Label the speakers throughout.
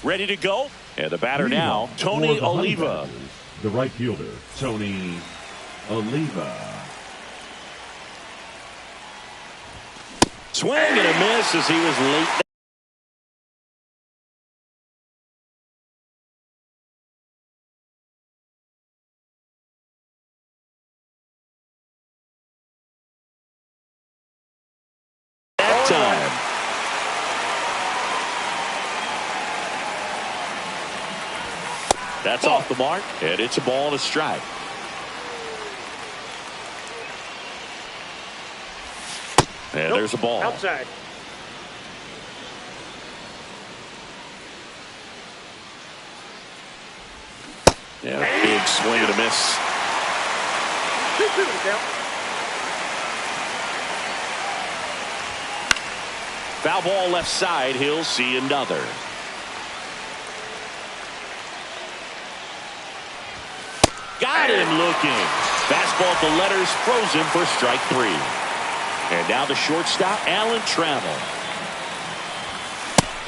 Speaker 1: ready to go. And the batter now, Tony Oliva.
Speaker 2: The right fielder, Tony Oliva.
Speaker 1: Swing and a miss as he was late. That time. That's off the mark, and it's a ball and a strike. And there's a ball.
Speaker 3: Outside.
Speaker 1: Yeah, big swing and a miss.
Speaker 3: 2-2 to count.
Speaker 1: Foul ball left side. He'll see another. Got him looking. Fastball at the letters, frozen for strike 3. And now the shortstop, Alan Trammell.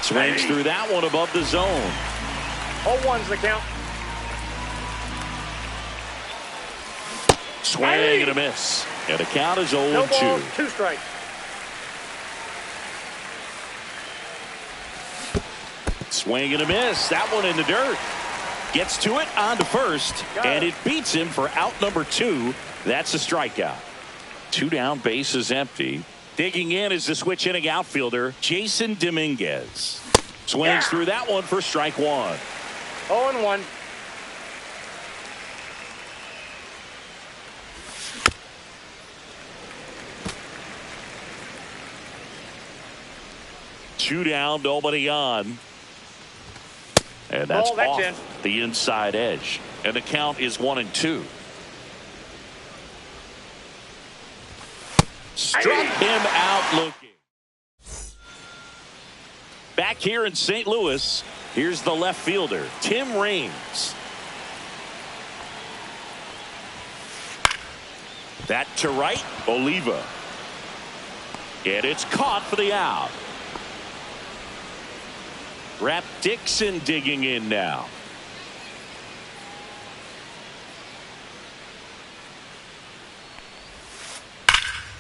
Speaker 1: Swings through that one above the zone.
Speaker 3: 0-1's the count.
Speaker 1: Swing and a miss. And the count is 0-2.
Speaker 3: No balls, 2 strikes.
Speaker 1: Swing and a miss. That one in the dirt. Gets to it on to first. And it beats him for out number 2. That's a strikeout. 2 down, bases empty. Digging in is the switch hitting outfielder, Jason Dominguez. Swings through that one for strike 1.
Speaker 3: 0-1.
Speaker 1: Two down, nobody on. And that's off the inside edge. And the count is 1-2. Struck him out looking. Back here in St. Louis, here's the left fielder, Tim Raines. That to right, Oliva. And it's caught for the out. Rap Dixon digging in now.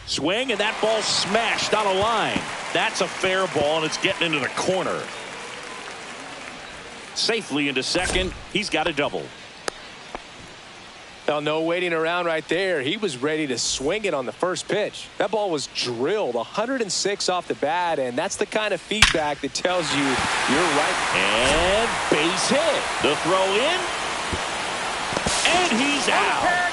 Speaker 1: Swing, and that ball smashed on a line. That's a fair ball, and it's getting into the corner. Safely into second. He's got a double.
Speaker 4: Well, no waiting around right there. He was ready to swing it on the first pitch. That ball was drilled 106 off the bat, and that's the kind of feedback that tells you you're right.
Speaker 1: And base hit. The throw in. And he's out.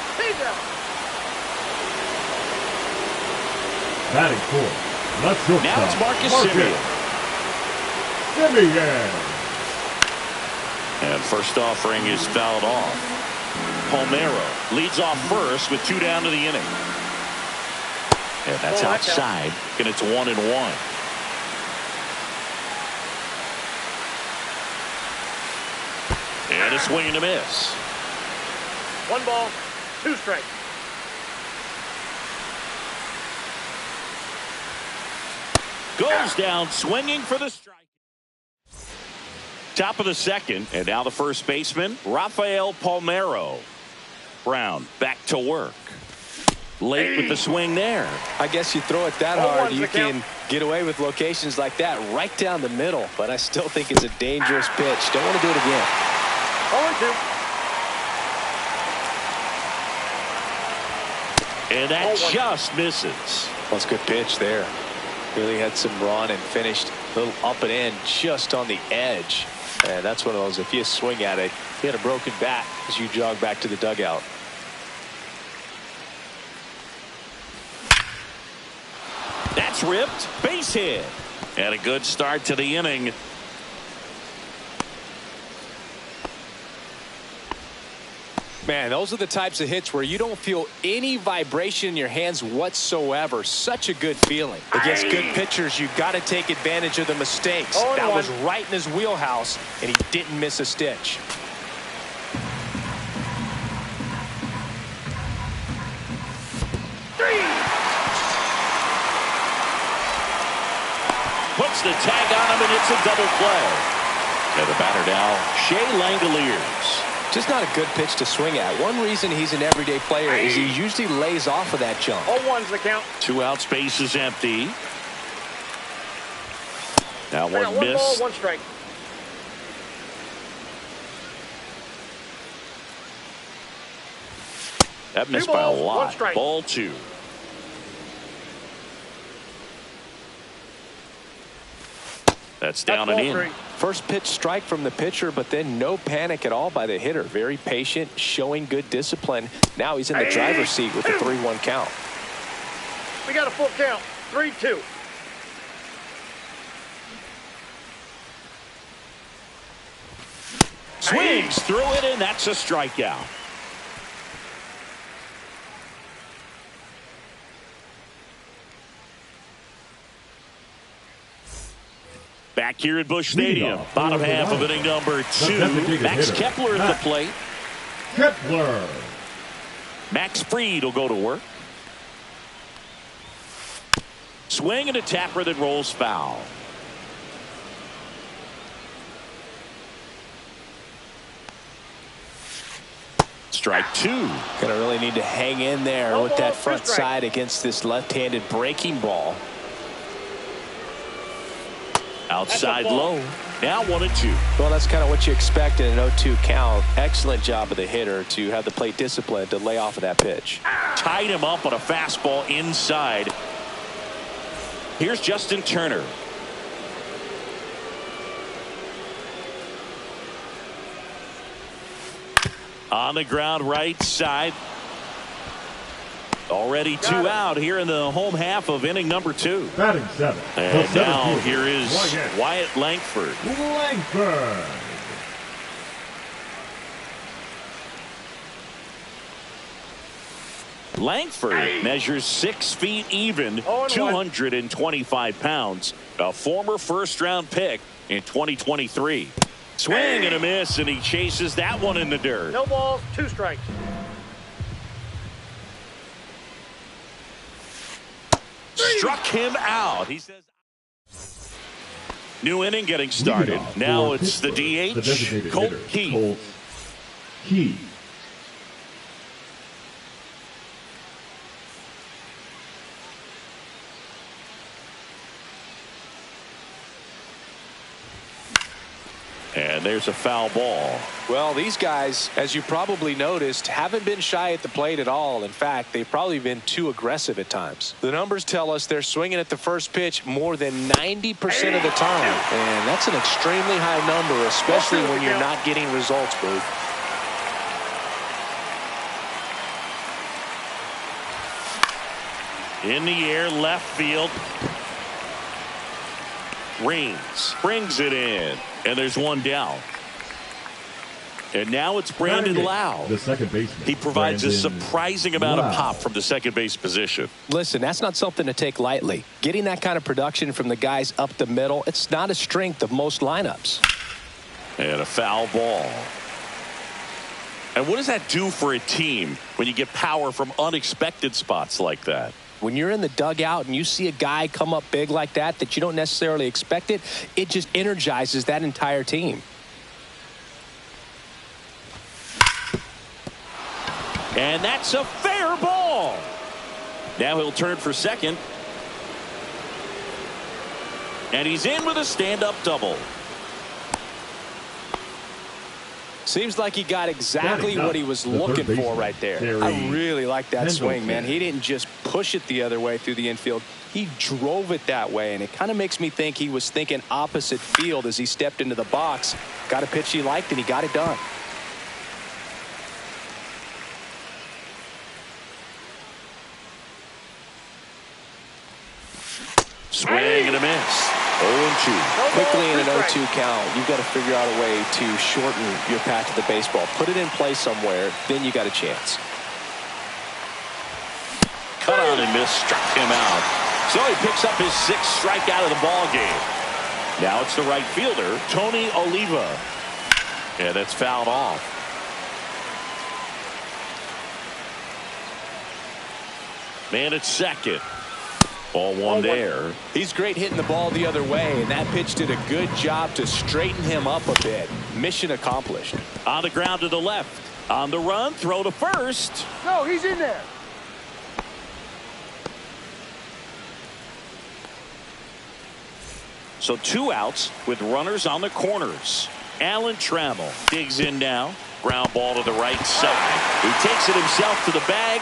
Speaker 2: Batting fourth. Let's go.
Speaker 1: Now it's Marcus Semien.
Speaker 2: Semien.
Speaker 1: And first offering is fouled off. Palmeiro leads off first with 2 down to the inning. And that's outside. And it's 1-1. And a swing and a miss.
Speaker 3: 1 ball, 2 strikes.
Speaker 1: Goes down swinging for the strike. Top of the second, and now the first baseman, Rafael Palmeiro. Brown back to work. Late with the swing there.
Speaker 4: I guess you throw it that hard, you can get away with locations like that right down the middle. But I still think it's a dangerous pitch. Don't want to do it again.
Speaker 3: 0-2.
Speaker 1: And that just misses.
Speaker 4: Well, it's a good pitch there. Really had some run and finished a little up and in just on the edge. And that's one of those, if you swing at it, you had a broken bat as you jog back to the dugout.
Speaker 1: That's ripped. Base hit. And a good start to the inning.
Speaker 4: Man, those are the types of hits where you don't feel any vibration in your hands whatsoever. Such a good feeling. Against good pitchers, you've got to take advantage of the mistakes. That was right in his wheelhouse, and he didn't miss a stitch.
Speaker 1: Puts the tag on him, and it's a double play. And the batter now, Shea Langoliers.
Speaker 4: Just not a good pitch to swing at. One reason he's an everyday player is he usually lays off of that jump.
Speaker 3: 0-1's the count.
Speaker 1: 2 outs, base is empty. Now one
Speaker 3: One
Speaker 1: miss.
Speaker 3: ball, 1 strike.
Speaker 1: That missed
Speaker 3: 2
Speaker 1: by a
Speaker 3: balls, 1
Speaker 1: lot.
Speaker 3: strike.
Speaker 1: Ball 2. That's down and
Speaker 3: ball
Speaker 1: in.
Speaker 3: 3.
Speaker 4: First pitch strike from the pitcher, but then no panic at all by the hitter. Very patient, showing good discipline. Now he's in the driver's seat with the 3-1 count.
Speaker 3: We got a full count. 3-2.
Speaker 1: Swings through it, and that's a strikeout. Back here at Busch Stadium, bottom half of inning number 2. Max Kepler at the plate.
Speaker 2: Kepler.
Speaker 1: Max Fried will go to work. Swing and a tapper that rolls foul. Strike 2.
Speaker 4: Gonna really need to hang in there with that front side against this left-handed breaking ball.
Speaker 1: Outside low. Now 1-2.
Speaker 4: Well, that's kind of what you expect in an 0-2 count. Excellent job of the hitter to have the plate discipline to lay off of that pitch.
Speaker 1: Tied him up on a fastball inside. Here's Justin Turner. On the ground right side. Already 2 out here in the home half of inning number 2.
Speaker 2: Batting 7.
Speaker 1: And now here is Wyatt Langford. Langford measures 6 feet even, 225 pounds. A former first-round pick in 2023. Swing and a miss, and he chases that one in the dirt.
Speaker 3: No balls, 2 strikes.
Speaker 1: Struck him out. He says, new inning getting started. Now it's the DH, Colt Keith. And there's a foul ball.
Speaker 4: Well, these guys, as you probably noticed, haven't been shy at the plate at all. In fact, they've probably been too aggressive at times. The numbers tell us they're swinging at the first pitch more than 90% of the time. And that's an extremely high number, especially when you're not getting results, Booth.
Speaker 1: In the air, left field. Reigns brings it in, and there's 1 down. And now it's Brandon Lau.
Speaker 2: The second baseman.
Speaker 1: He provides a surprising amount of pop from the second base position.
Speaker 4: Listen, that's not something to take lightly. Getting that kind of production from the guys up the middle, it's not a strength of most lineups.
Speaker 1: And a foul ball. And what does that do for a team when you get power from unexpected spots like that?
Speaker 4: When you're in the dugout and you see a guy come up big like that you don't necessarily expect it, it just energizes that entire team.
Speaker 1: And that's a fair ball. Now he'll turn for second. And he's in with a stand-up double.
Speaker 4: Seems like he got exactly what he was looking for right there. I really like that swing, man. He didn't just push it the other way through the infield. He drove it that way, and it kind of makes me think he was thinking opposite field as he stepped into the box. Got a pitch he liked, and he got it done.
Speaker 1: Swing and a miss. 0-2.
Speaker 4: Quickly in an 0-2 count, you've got to figure out a way to shorten your path to the baseball. Put it in play somewhere, then you got a chance.
Speaker 1: Cut on and miss, struck him out. So he picks up his 6th strikeout of the ball game. Now it's the right fielder, Tony Oliva. And that's fouled off. Man at second. Ball one there.
Speaker 4: He's great hitting the ball the other way, and that pitch did a good job to straighten him up a bit. Mission accomplished.
Speaker 1: On the ground to the left. On the run, throw to first.
Speaker 3: No, he's in there.
Speaker 1: So 2 outs with runners on the corners. Alan Trammell digs in now. Ground ball to the right side. He takes it himself to the bag,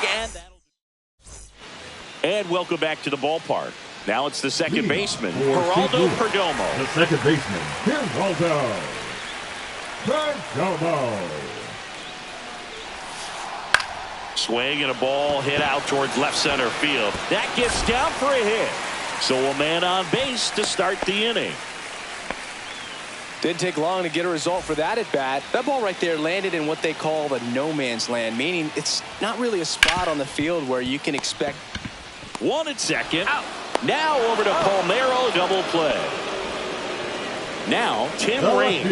Speaker 1: and welcome back to the ballpark. Now it's the second baseman, Geraldo Perdomo.
Speaker 2: The second baseman, Geraldo Perdomo.
Speaker 1: Swing and a ball hit out towards left center field. That gets down for a hit. So a man on base to start the inning.
Speaker 4: Didn't take long to get a result for that at bat. That ball right there landed in what they call the no man's land, meaning it's not really a spot on the field where you can expect.
Speaker 1: 1 at second. Out. Now over to Palmeiro, double play. Now Tim Raines.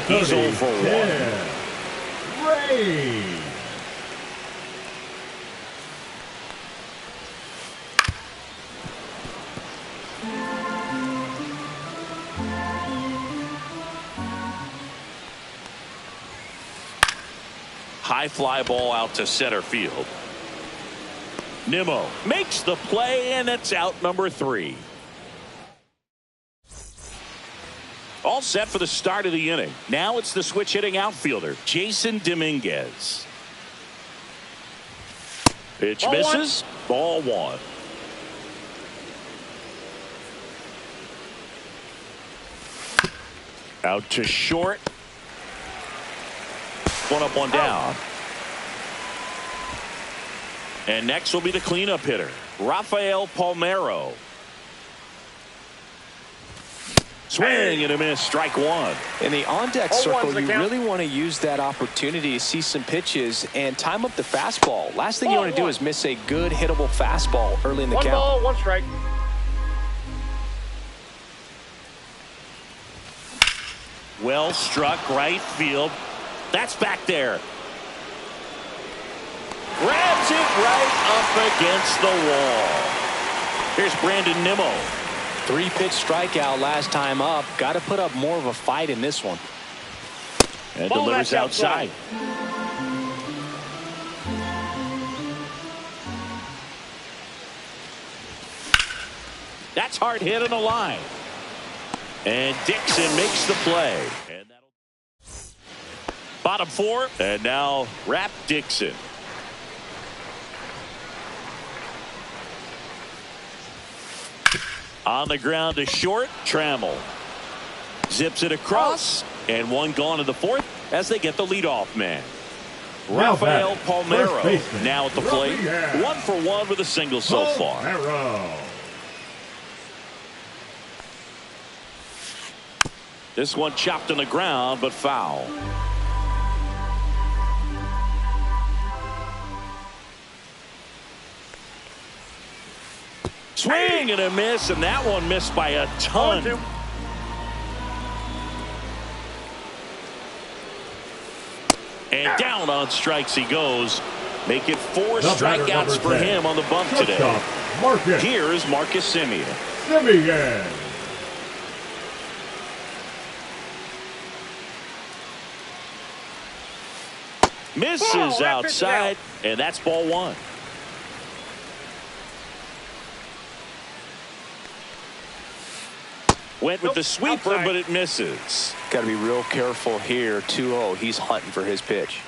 Speaker 1: He's 0 for 1.
Speaker 2: Raines.
Speaker 1: High fly ball out to center field. Nimmo makes the play, and it's out number 3. All set for the start of the inning. Now it's the switch hitting outfielder, Jason Dominguez. Pitch
Speaker 3: Ball
Speaker 1: misses. Ball 1. Out to short. 1 up, 1 down. And next will be the cleanup hitter, Rafael Palmeiro. Swing and a miss, strike 1.
Speaker 4: In the on-deck circle, you really want to use that opportunity to see some pitches and time up the fastball. Last thing you want to do is miss a good hittable fastball early in the count.
Speaker 3: 1 ball, 1 strike.
Speaker 1: Well struck right field. That's back there. Grabs it right up against the wall. Here's Brandon Nimmo.
Speaker 4: 3-pitch strikeout last time up. Got to put up more of a fight in this one.
Speaker 1: And delivers outside. That's hard hit on the line. And Dixon makes the play. And bottom 4. And now Rap Dixon. On the ground to short, Trammell. Zips it across, and 1 gone to the 4th as they get the leadoff man. Rafael Palmeiro now at the plate. 1 for 1 with a single so far. This one chopped on the ground, but foul. Swing and a miss, and that one missed by a ton. And down on strikes he goes. Make it 4 strikeouts for him on the bump today. Here is Marcus Semien. Misses outside, and that's ball 1. Went with the sweeper, but it misses.
Speaker 4: Got to be real careful here. 2-0. He's hunting for his pitch.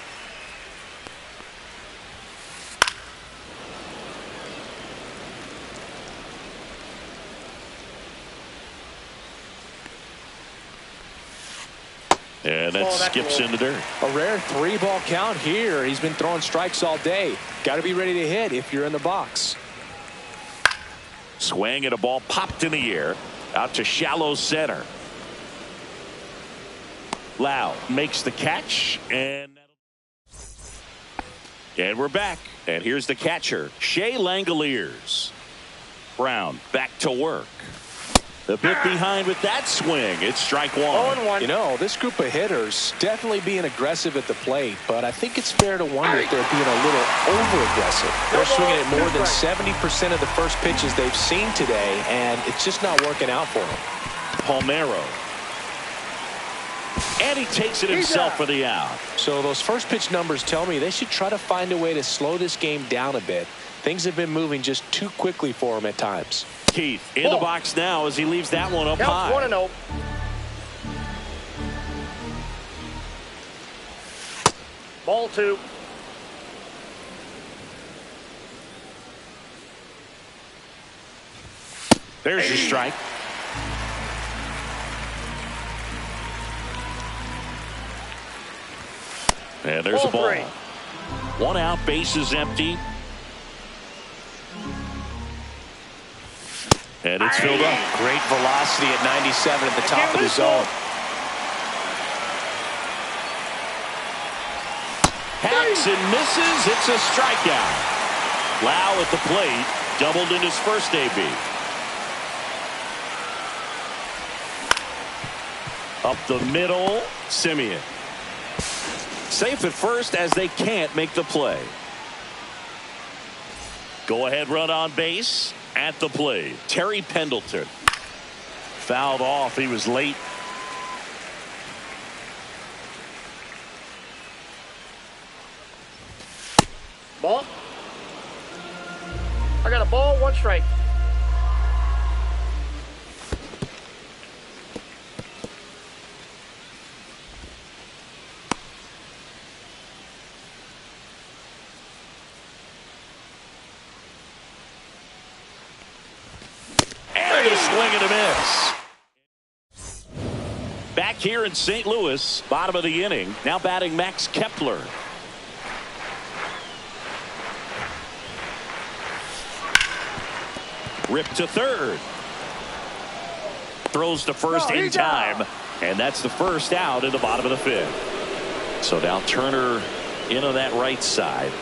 Speaker 1: And that skips into dirt.
Speaker 4: A rare 3-ball count here. He's been throwing strikes all day. Got to be ready to hit if you're in the box.
Speaker 1: Swing and a ball popped in the air. Out to shallow center. Lau makes the catch, and we're back. And here's the catcher, Shea Langoliers. Brown back to work. The bit behind with that swing. It's strike one.
Speaker 3: 0-1.
Speaker 4: You know, this group of hitters definitely being aggressive at the plate, but I think it's fair to wonder if they're being a little over-aggressive. They're swinging at more than 70% of the first pitches they've seen today, and it's just not working out for them.
Speaker 1: Palmeiro. And he takes it himself for the out.
Speaker 4: So those first pitch numbers tell me they should try to find a way to slow this game down a bit. Things have been moving just too quickly for him at times.
Speaker 1: Keith in the box now as he leaves that one up high.
Speaker 3: Counts 1-0. Ball 2.
Speaker 1: There's your strike. And there's a ball.
Speaker 3: 3.
Speaker 1: One out, bases empty. And it's filled up.
Speaker 4: Great velocity at 97 at the top of the zone.
Speaker 1: Hacks and misses. It's a strikeout. Lau at the plate. Doubled in his first AB. Up the middle. Simeon. Safe at first as they can't make the play. Go ahead run on base. At the plate, Terry Pendleton. Fouled off. He was late.
Speaker 3: Ball. I got a ball, 1 strike.
Speaker 1: Swing and a miss. Back here in St. Louis, bottom of the inning. Now batting Max Kepler. Ripped to third. Throws to first in time. And that's the first out in the bottom of the 5th. So now Turner in on that right side.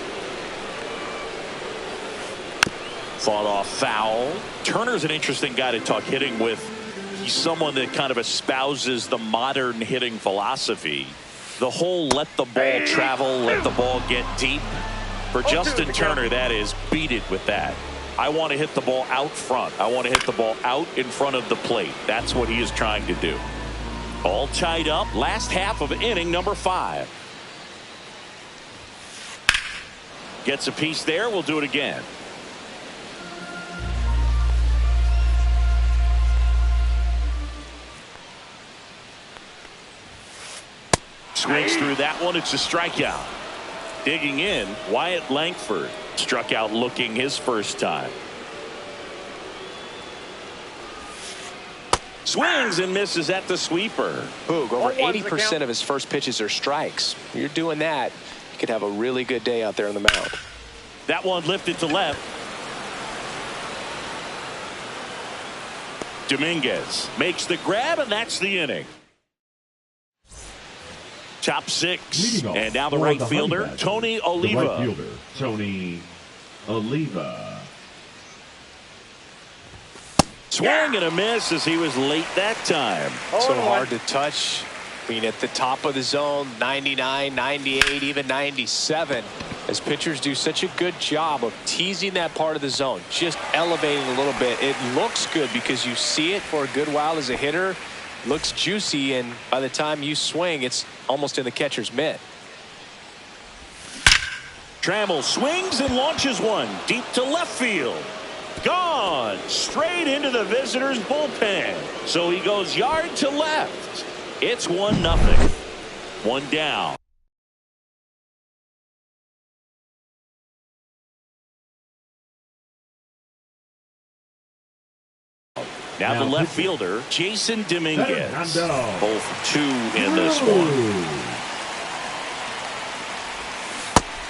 Speaker 1: Fought off foul. Turner's an interesting guy to talk hitting with. He's someone that kind of espouses the modern hitting philosophy. The whole let the ball travel, let the ball get deep. For Justin Turner, that is beat it with that. I want to hit the ball out front. I want to hit the ball out in front of the plate. That's what he is trying to do. All tied up. Last half of inning number 5. Gets a piece there. We'll do it again. Swings through that one. It's a strikeout. Digging in, Wyatt Langford struck out looking his first time. Swings and misses at the sweeper.
Speaker 4: Boog, over 80% of his first pitches are strikes. You're doing that, you could have a really good day out there on the mound.
Speaker 1: That one lifted to left. Dominguez makes the grab, and that's the inning. Top 6, and now the right fielder, Tony Oliva.
Speaker 2: The right fielder, Tony Oliva.
Speaker 1: Swing and a miss as he was late that time.
Speaker 4: So hard to touch. I mean, at the top of the zone, 99, 98, even 97. As pitchers do such a good job of teasing that part of the zone, just elevating a little bit. It looks good because you see it for a good while as a hitter. Looks juicy, and by the time you swing, it's almost in the catcher's mitt.
Speaker 1: Trammell swings and launches one deep to left field. Gone straight into the visitor's bullpen. So he goes yard to left. It's 1-0. 1 down. Now the left fielder, Jason Dominguez. Both 2 in this one.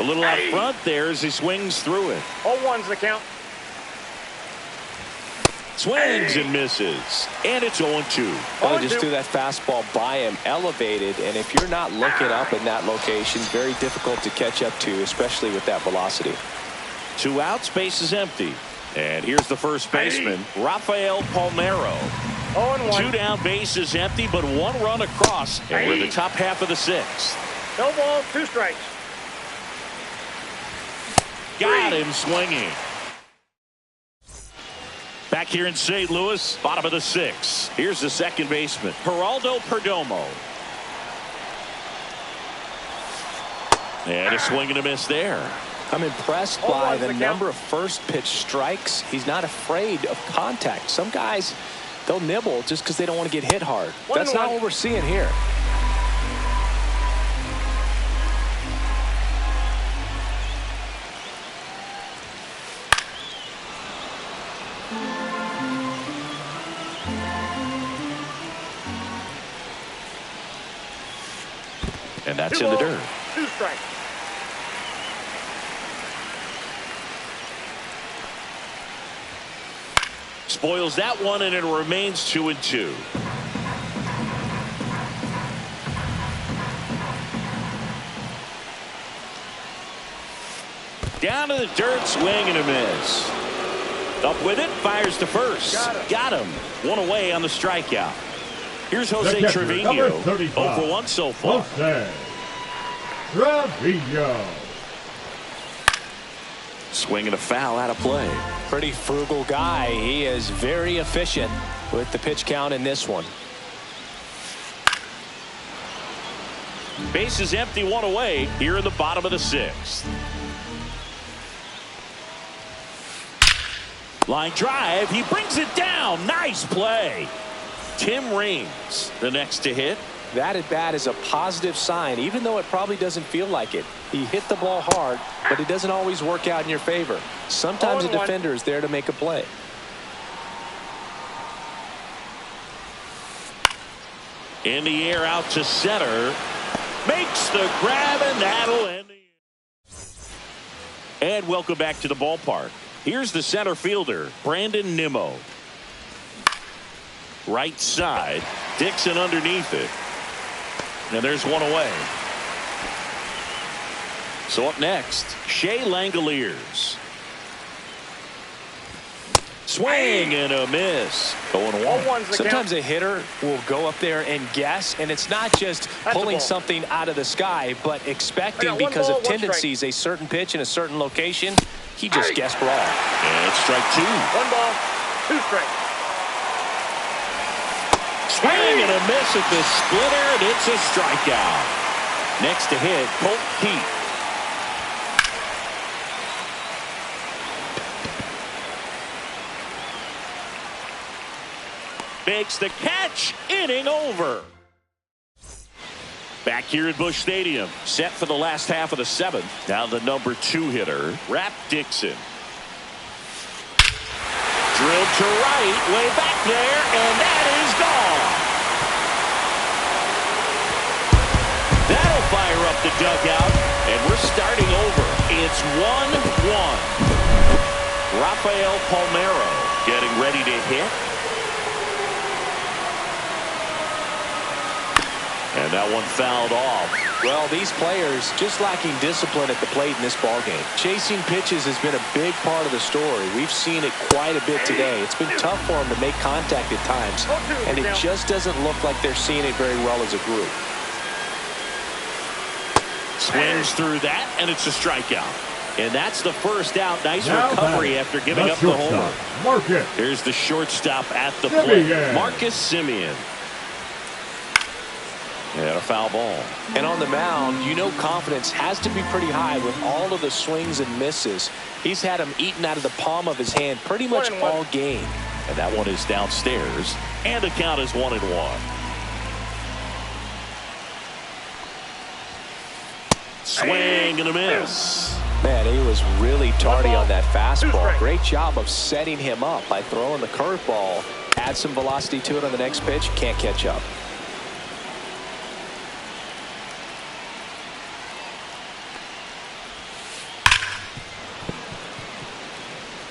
Speaker 1: A little out front there as he swings through it.
Speaker 3: 0-1's the count.
Speaker 1: Swings and misses. And it's 0-2.
Speaker 4: Well, just threw that fastball by him, elevated, and if you're not looking up in that location, very difficult to catch up to, especially with that velocity.
Speaker 1: 2 outs, base is empty. And here's the first baseman, Rafael Palmeiro.
Speaker 3: 0-1.
Speaker 1: 2 down, bases empty, but 1 run across. And we're in the top half of the 6th.
Speaker 3: No ball, 2 strikes.
Speaker 1: Got him swinging. Back here in St. Louis, bottom of the 6th. Here's the second baseman, Geraldo Perdomo. And a swing and a miss there.
Speaker 4: I'm impressed by the number of first pitch strikes. He's not afraid of contact. Some guys, they'll nibble just because they don't want to get hit hard. That's not what we're seeing here.
Speaker 1: And that's in the dirt.
Speaker 3: 2 strikes.
Speaker 1: Spoils that one, and it remains 2-2. Down to the dirt, swing and a miss. Up with it, fires to first. Got him. 1 away on the strikeout. Here's Jose Trevino. 0 for 1 so far.
Speaker 2: Jose Trevino.
Speaker 1: Swing and a foul out of play.
Speaker 4: Pretty frugal guy. He is very efficient with the pitch count in this one.
Speaker 1: Base is empty, 1 away here in the bottom of the 6th. Line drive. He brings it down. Nice play. Tim Raines, the next to hit.
Speaker 4: That at bat is a positive sign, even though it probably doesn't feel like it. He hit the ball hard, but it doesn't always work out in your favor. Sometimes a defender is there to make a play.
Speaker 1: In the air, out to center. Makes the grab, and that'll end the inning. And welcome back to the ballpark. Here's the center fielder, Brandon Nimmo. Right side, Dixon underneath it. And there's 1 away. So up next, Shea Langoliers. Swing and a miss. 0-1.
Speaker 4: Sometimes a hitter will go up there and guess, and it's not just pulling something out of the sky, but expecting because of tendencies a certain pitch in a certain location. He just guessed wrong.
Speaker 1: And it's strike 2.
Speaker 3: 1 ball, 2 strikes.
Speaker 1: Swing and a miss at the splitter, and it's a strikeout. Next to hit, Colt Keith. Makes the catch, inning over. Back here at Busch Stadium, set for the last half of the 7th. Now the number 2 hitter, Rap Dixon. Drilled to right, way back there, and that is gone. That'll fire up the dugout, and we're starting over. It's 1-1. Rafael Palmeiro getting ready to hit. And that one fouled off.
Speaker 4: Well, these players just lacking discipline at the plate in this ballgame. Chasing pitches has been a big part of the story. We've seen it quite a bit today. It's been tough for them to make contact at times, and it just doesn't look like they're seeing it very well as a group.
Speaker 1: Swings through that, and it's a strikeout. And that's the first out. Nice recovery after giving up the homer. Here's the shortstop at the plate, Marcus Semien. And a foul ball.
Speaker 4: And on the mound, you know confidence has to be pretty high with all of the swings and misses. He's had them eaten out of the palm of his hand pretty much all game.
Speaker 1: And that one is downstairs. And the count is 1-1. Swing and a miss.
Speaker 4: Man, he was really tardy on that fastball. Great job of setting him up by throwing the curveball. Add some velocity to it on the next pitch. Can't catch up.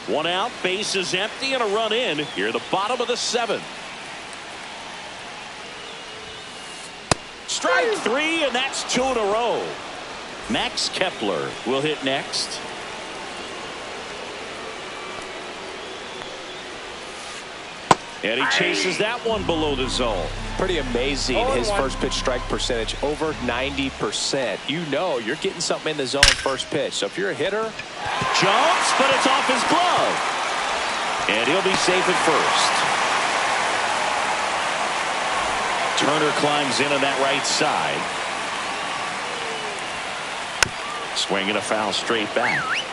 Speaker 1: One out, base is empty, and a run in here at the bottom of the 7th. Strike 3, and that's 2 in a row. Max Kepler will hit next. And he chases that one below the zone.
Speaker 4: Pretty amazing. His
Speaker 3: 0-1.
Speaker 4: first pitch strike percentage over 90%. You know you're getting something in the zone first pitch. So if you're a hitter,
Speaker 1: Jumps, but it's off his glove. And he'll be safe at first. Turner climbs in on that right side. Swinging a foul straight back.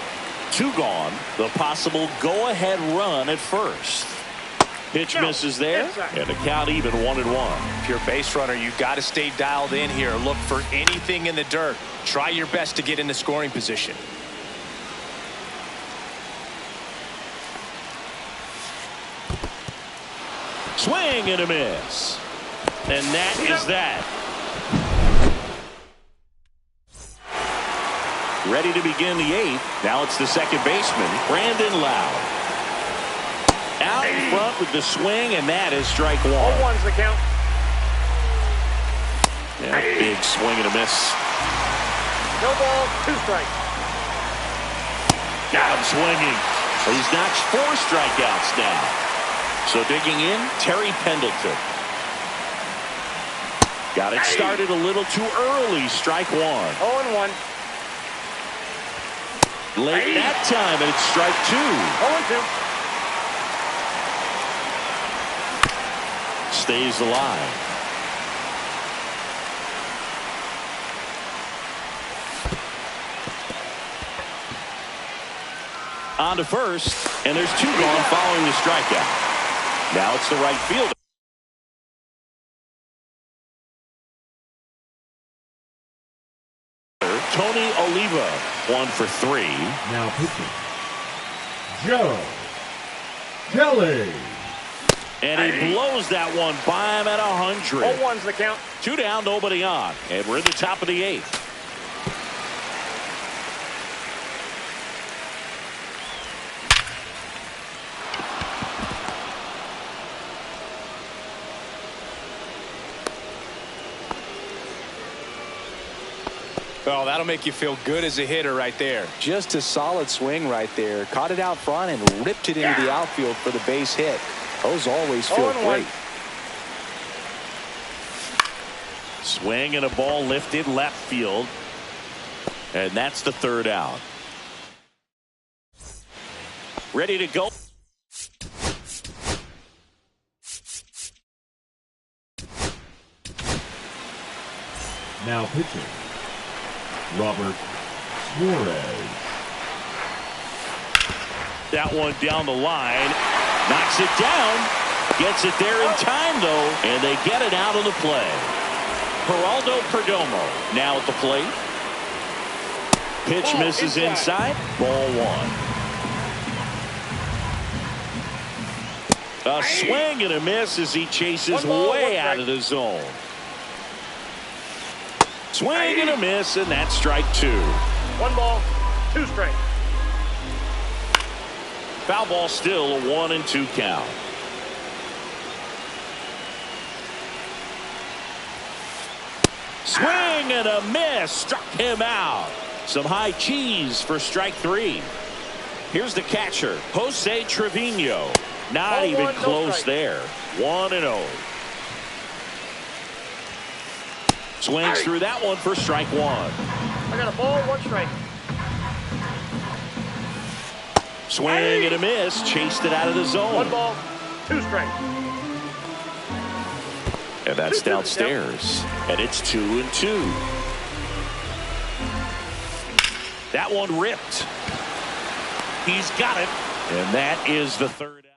Speaker 1: 2 gone. The possible go-ahead run at first. Pitch misses there, and the count even 1-1.
Speaker 4: if you're a base runner, you've got to stay dialed in here. Look for anything in the dirt. Try your best to get in the scoring position.
Speaker 1: Swing and a miss. And that is that. Ready to begin the 8th. Now it's the second baseman, Brandon Lowe. Out in front with the swing, and that is strike 1.
Speaker 3: 0-1's the count.
Speaker 1: Yeah, big swing and a miss.
Speaker 3: No ball, 2 strikes.
Speaker 1: Got him swinging. He's notched 4 strikeouts now. So digging in, Terry Pendleton. Got it started a little too early. Strike 1.
Speaker 3: 0-1.
Speaker 1: Late that time, and it's strike 2.
Speaker 3: 0-2.
Speaker 1: Stays alive. On to first, and there's 2 gone following the strikeout. Now it's the right fielder. Tony Oliva, 1 for 3.
Speaker 2: Now pitching, Joe Kelly.
Speaker 1: And he blows that one by him at 100.
Speaker 3: 0-1's the count.
Speaker 1: 2 down, nobody on. And we're in the top of the 8th.
Speaker 4: Well, that'll make you feel good as a hitter right there. Just a solid swing right there. Caught it out front and ripped it into the outfield for the base hit. Those always feel
Speaker 3: 0-1.
Speaker 4: great.
Speaker 1: Swing and a ball lifted left field. And that's the 3rd out. Ready to go.
Speaker 2: Now pitching, Robert Suarez.
Speaker 1: That one down the line. Knocks it down. Gets it there in time, though. And they get it out of the play. Geraldo Perdomo now at the plate. Pitch misses inside. Ball 1. A swing and a miss as he chases way out of the zone. Swing and a miss, and that's strike 2.
Speaker 3: 1 ball, 2 strikes.
Speaker 1: Foul ball still a 1-2 count. Swing and a miss. Struck him out. Some high cheese for strike 3. Here's the catcher, Jose Trevino. Not even close there. 1-0. Swings through that one for strike 1.
Speaker 3: I got a ball, 1 strike.
Speaker 1: Swing and a miss. Chased it out of the zone.
Speaker 3: 1 ball, 2 strikes.
Speaker 1: And that's downstairs. And it's 2-2. That one ripped. He's got it. And that is the 3rd out.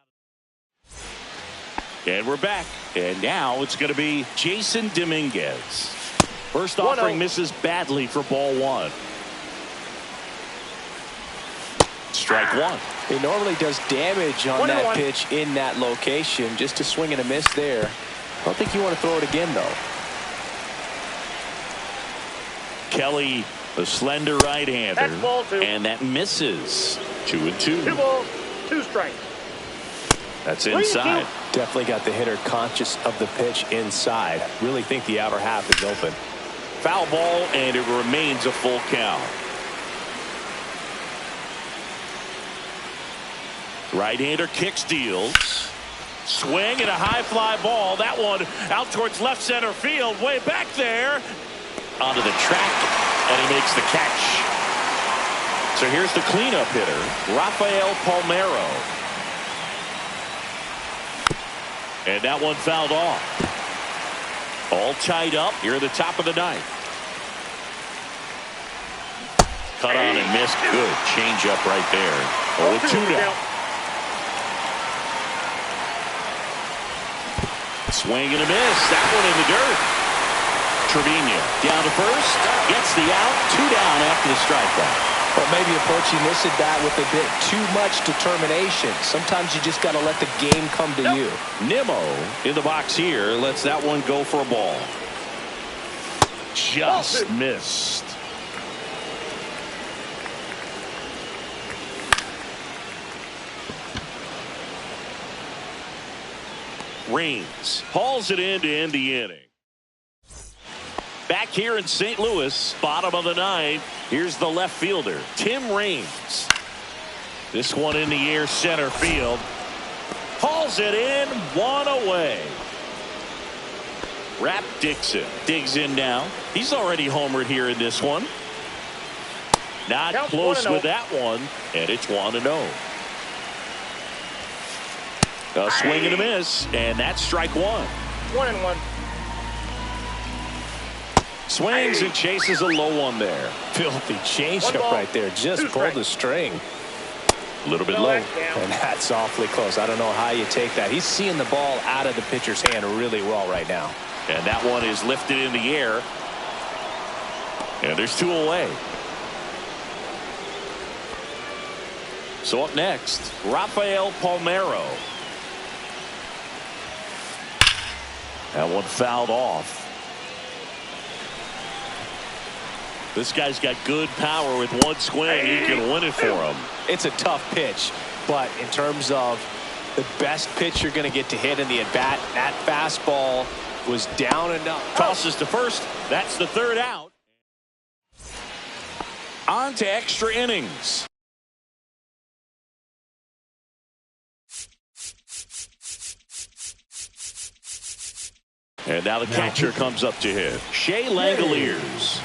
Speaker 1: And we're back. And now it's going to be Jason Dominguez. First offering misses badly for ball 1. Strike 1.
Speaker 4: He normally does damage on that pitch in that location. Just a swing and a miss there. I don't think you want to throw it again, though.
Speaker 1: Kelly, the slender right-hander.
Speaker 3: That's ball 2.
Speaker 1: And that misses. 2-2.
Speaker 3: 2 balls, 2 strikes.
Speaker 1: That's inside.
Speaker 4: Definitely got the hitter conscious of the pitch inside. Really think the outer half is open.
Speaker 1: Foul ball, and it remains a full count. Right-hander kicks, deals. Swing and a high fly ball. That one out towards left center field. Way back there. Onto the track. And he makes the catch. So here's the cleanup hitter, Rafael Palmeiro. And that one fouled off. All tied up here at the top of the ninth. Cut on and missed. Good change up right there. 0-2 down. Swing and a miss. That one in the dirt. Trevino down to first. Gets the out. 2 down after the strikeout.
Speaker 4: Well, maybe approaching this at bat with a bit too much determination. Sometimes you just got to let the game come to you.
Speaker 1: Nimmo in the box here. Lets that one go for a ball. Just missed. Raines hauls it in to end the inning. Back here in St. Louis, bottom of the ninth, here's the left fielder, Tim Raines. This one in the air, center field. Hauls it in, 1 away. Rap Dixon digs in now. He's already homered here in this one. Not close with that one, and it's 1-0. A swing and a miss, and that's strike 1.
Speaker 3: 1-1.
Speaker 1: Swings and chases a low one there.
Speaker 4: Filthy changeup right there. Just pulled the string.
Speaker 1: A little bit low.
Speaker 4: And that's awfully close. I don't know how you take that. He's seeing the ball out of the pitcher's hand really well right now.
Speaker 1: And that one is lifted in the air. And there's 2 away. So up next, Rafael Palmeiro. That one fouled off. This guy's got good power with one swing. He can win it for him.
Speaker 4: It's a tough pitch, but in terms of the best pitch you're going to get to hit in the at-bat, that fastball was down and up.
Speaker 1: Tosses to first. That's the 3rd out. On to extra innings. And now the catcher comes up to hit. Shea Langoliers.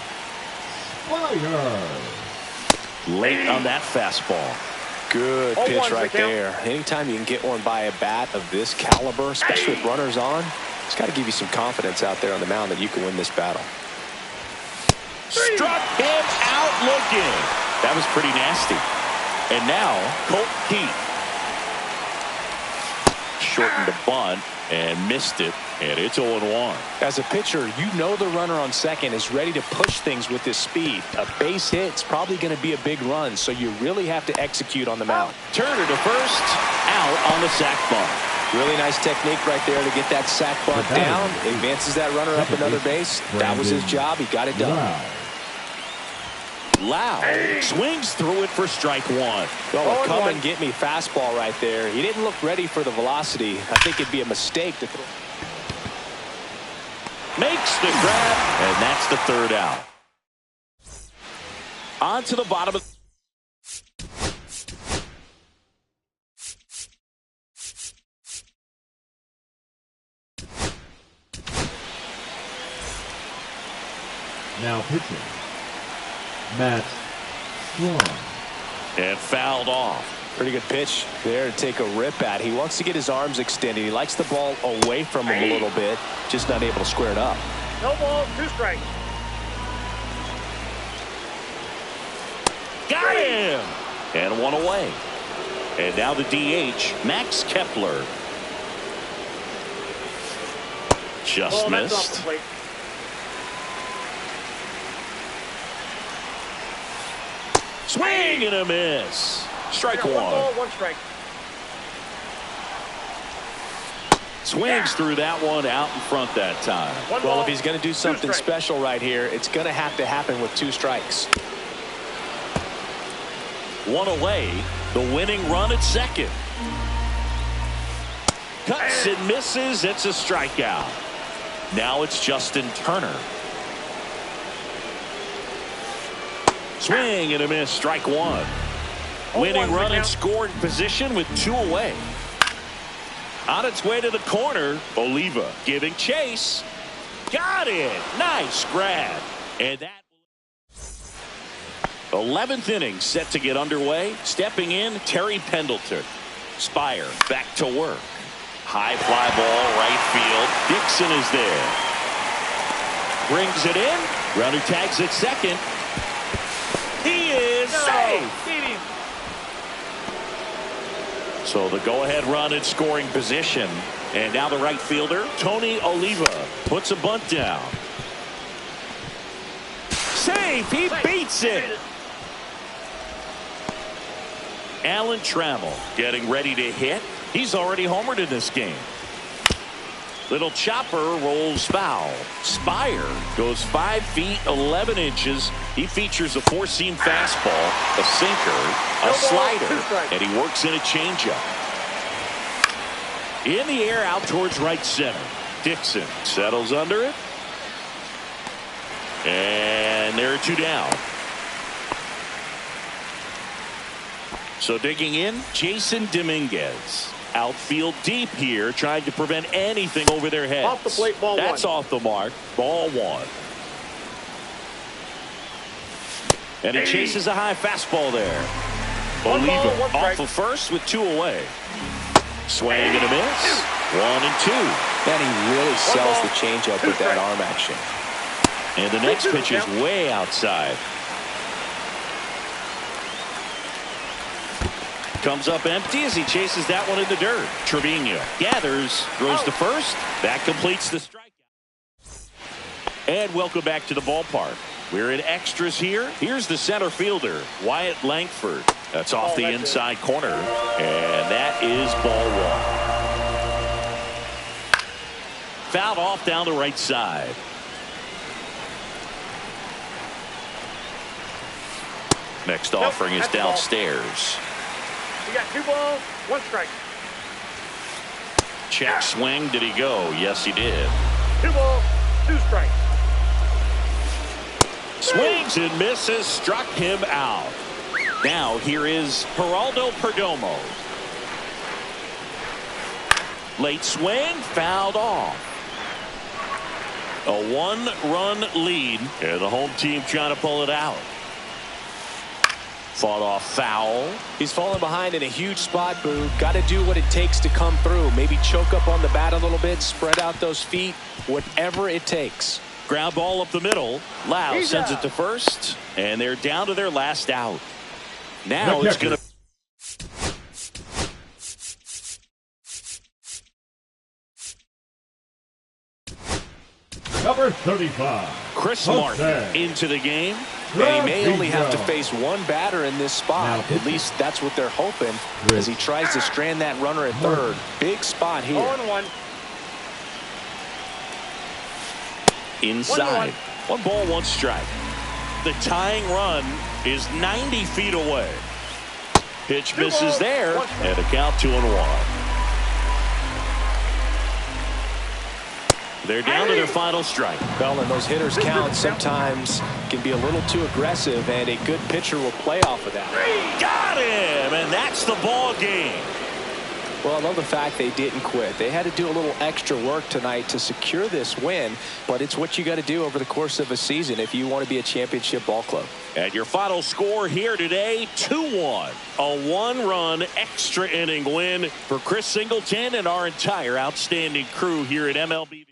Speaker 1: Late on that fastball.
Speaker 4: Good pitch right there. Anytime you can get one by a bat of this caliber, especially with runners on, it's got to give you some confidence out there on the mound that you can win this battle.
Speaker 1: Struck him out looking. That was pretty nasty. And now Colt Keith. Shortened a bunt and missed it, and it's 0-1.
Speaker 4: As a pitcher, you know the runner on second is ready to push things with his speed. A base hit's probably going to be a big run, so you really have to execute on the mound.
Speaker 1: Turner to first, out on the sac bunt.
Speaker 4: Really nice technique right there to get that sac bunt down. Advances that runner up another base. That was his job. He got it done.
Speaker 1: Loud swings through it for strike 1.
Speaker 4: Oh, come and get me fastball right there. He didn't look ready for the velocity. I think it'd be a mistake to throw.
Speaker 1: Makes the grab, and that's the 3rd out. On to the bottom of.
Speaker 2: Now pitching, Matt Strong.
Speaker 1: And fouled off.
Speaker 4: Pretty good pitch there to take a rip at. He wants to get his arms extended. He likes the ball away from him a little bit, just not able to square it up.
Speaker 3: No ball, 2 strikes.
Speaker 1: Got him! And 1 away. And now the DH, Max Kepler. Just missed. Swing and a miss. Strike 1.
Speaker 3: 1 ball, 1 strike.
Speaker 1: Swings through that one out in front that time.
Speaker 4: Well, if he's going to do something special right here, it's going to have to happen with 2 strikes.
Speaker 1: 1 away. The winning run at second. Cuts and misses. It's a strikeout. Now it's Justin Turner. Swing and a miss. Strike 1. Winning run in scoring position with 2 away. On its way to the corner, Oliva giving chase. Got it. Nice grab. And that 11th inning set to get underway. Stepping in, Terry Pendleton. Spire back to work. High fly ball, right field. Dixon is there. Brings it in. Runner tags at second. He is safe. So the go-ahead run in scoring position. And now the right fielder, Tony Oliva, puts a bunt down. Safe. He beats it. Alan Trammell getting ready to hit. He's already homered in this game. Little chopper rolls foul. Spire goes 5 feet 11 inches. He features a four-seam fastball, a sinker, a slider, and he works in a changeup. In the air out towards right center. Dixon settles under it. And there are two down. So digging in, Jason Dominguez. Outfield deep here, trying to prevent anything over their heads.
Speaker 3: Off the plate, ball one.
Speaker 1: That's off the mark. Ball one. And he chases a high fastball there. Oliva off of first with 2 away. Swing and a miss. 1 and 2.
Speaker 4: And he really sells the changeup with that arm action.
Speaker 1: And the next pitch is way outside. Comes up empty as he chases that one in the dirt. Trevino gathers, throws to first. That completes the strikeout. And welcome back to the ballpark. We're in extras here. Here's the center fielder, Wyatt Langford. That's off the inside corner. And that is ball one. Fouled off down the right side. Next offering is downstairs.
Speaker 3: You got 2 balls, 1 strike.
Speaker 1: Check swing. Did he go? Yes, he did.
Speaker 3: 2 balls, 2 strikes.
Speaker 1: Swings and misses. Struck him out. Now here is Geraldo Perdomo. Late swing. Fouled off. A 1-run lead. And the home team trying to pull it out. Fought off foul.
Speaker 4: He's falling behind in a huge spot, Boo. Got to do what it takes to come through. Maybe choke up on the bat a little bit, spread out those feet, whatever it takes.
Speaker 1: Ground ball up the middle. Lau sends it to first, and they're down to their last out. Now it's going to.
Speaker 2: Number 35.
Speaker 1: Chris Martin into the game.
Speaker 4: And he may only have to face one batter in this spot. At least that's what they're hoping as he tries to strand that runner at third. Big spot here.
Speaker 3: 0-1.
Speaker 1: Inside. 1 ball, 1 strike. The tying run is 90 feet away. Pitch misses there. And a count 2-1. They're down to their final strike.
Speaker 4: Well, and those hitters count sometimes can be a little too aggressive, and a good pitcher will play off of that.
Speaker 1: Got him, and that's the ball game.
Speaker 4: Well, I love the fact they didn't quit. They had to do a little extra work tonight to secure this win, but it's what you got to do over the course of a season if you want to be a championship ball club.
Speaker 1: And your final score here today, 2-1. A 1-run extra inning win for Chris Singleton and our entire outstanding crew here at MLB.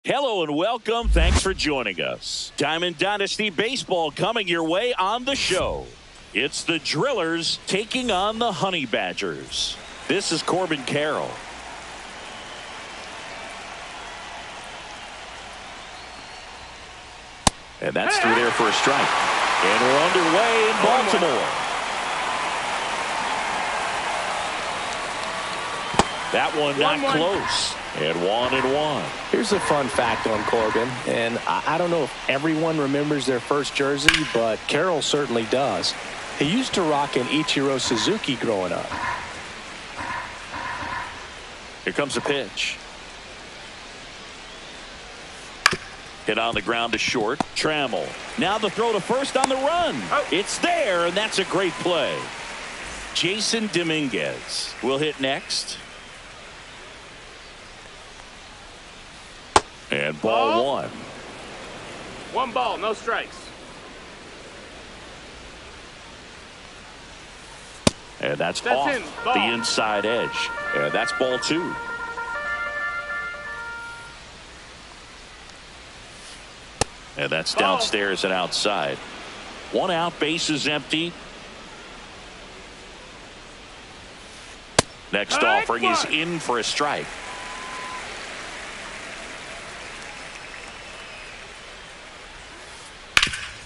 Speaker 1: Hello and welcome. Thanks for joining us. Diamond Dynasty Baseball coming your way on the show. It's the Drillers taking on the Honey Badgers. This is Corbin Carroll. And that's through there for a strike. And we're underway in Baltimore. That one not close. And 1-1.
Speaker 4: Here's a fun fact on Corbin, and I don't know if everyone remembers their first jersey, but Carroll certainly does. He used to rock an Ichiro Suzuki growing up.
Speaker 1: Here comes the pitch. Hit on the ground to short. Trammell. Now the throw to first on the run. Oh. It's there, and that's a great play. Jason Dominguez will hit next. And ball one.
Speaker 3: One ball, no strikes.
Speaker 1: And that's off the inside edge. And that's ball two. And that's downstairs and outside. One out, bases empty. Next offering is in for a strike.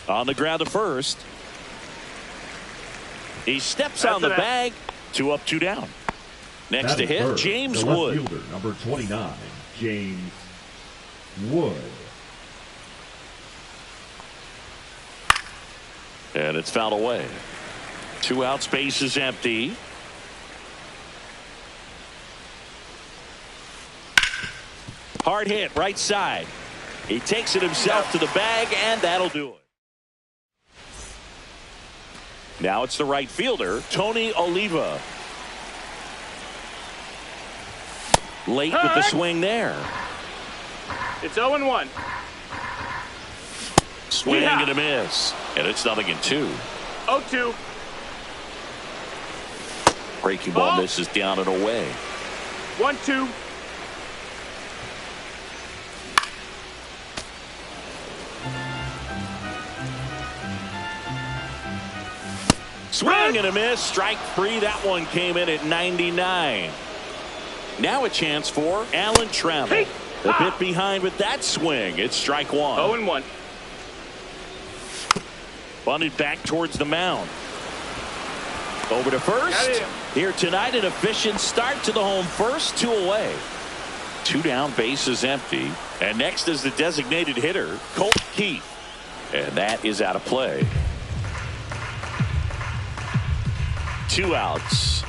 Speaker 1: On the ground to first. He steps on the bag. 2 up, 2 down. Next to hit,
Speaker 2: third,
Speaker 1: James
Speaker 2: the left
Speaker 1: Wood.
Speaker 2: Fielder, number 29, James Wood.
Speaker 1: And it's fouled away. 2 outs, bases empty. Hard hit, right side. He takes it himself to the bag, and that'll do it. Now it's the right fielder, Tony Oliva. Late with the swing there.
Speaker 3: It's 0-1.
Speaker 1: Swing and a miss. And it's 0-2.
Speaker 3: 0-2.
Speaker 1: Breaking ball misses down and away.
Speaker 3: 1-2.
Speaker 1: Swing and a miss. Strike 3. That one came in at 99. Now a chance for Alan Trammell. A bit behind with that swing. It's strike 1.
Speaker 3: 0-1.
Speaker 1: Bunted back towards the mound. Over to first. Here tonight, an efficient start to the home first. 2 away. 2 down, bases empty. And next is the designated hitter, Colt Keith. And that is out of play. 2 outs.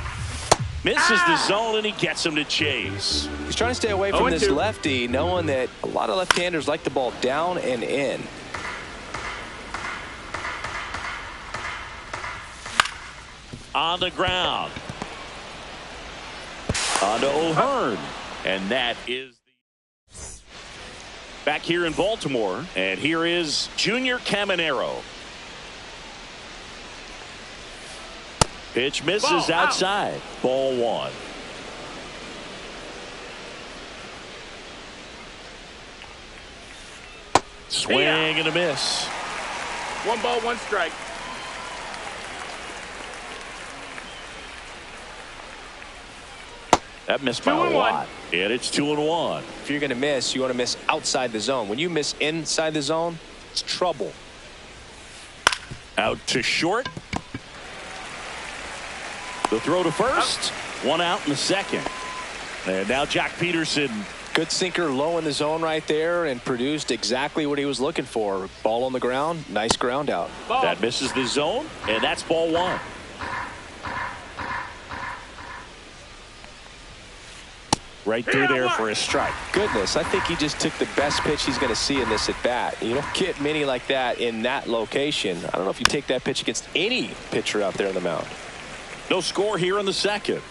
Speaker 1: Misses the zone, and he gets him to chase.
Speaker 4: He's trying to stay away from this lefty, knowing that a lot of left-handers like the ball down and in.
Speaker 1: On the ground. On to O'Hearn. And that is back here in Baltimore. And here is Junior Caminero. Pitch misses outside. Ball 1. Swing and a miss.
Speaker 3: 1 ball, 1 strike.
Speaker 1: That missed by a lot. And it's 2-1.
Speaker 4: If you're going to miss, you want to miss outside the zone. When you miss inside the zone, it's trouble.
Speaker 1: Out to short. The throw to first. 1 out in the second. And now Jock Peterson.
Speaker 4: Good sinker low in the zone right there and produced exactly what he was looking for. Ball on the ground. Nice ground out.
Speaker 1: That misses the zone. And that's ball 1. Right through there for a strike.
Speaker 4: Goodness, I think he just took the best pitch he's going to see in this at bat. You don't get many like that in that location. I don't know if you take that pitch against any pitcher out there on the mound.
Speaker 1: No score here in the second.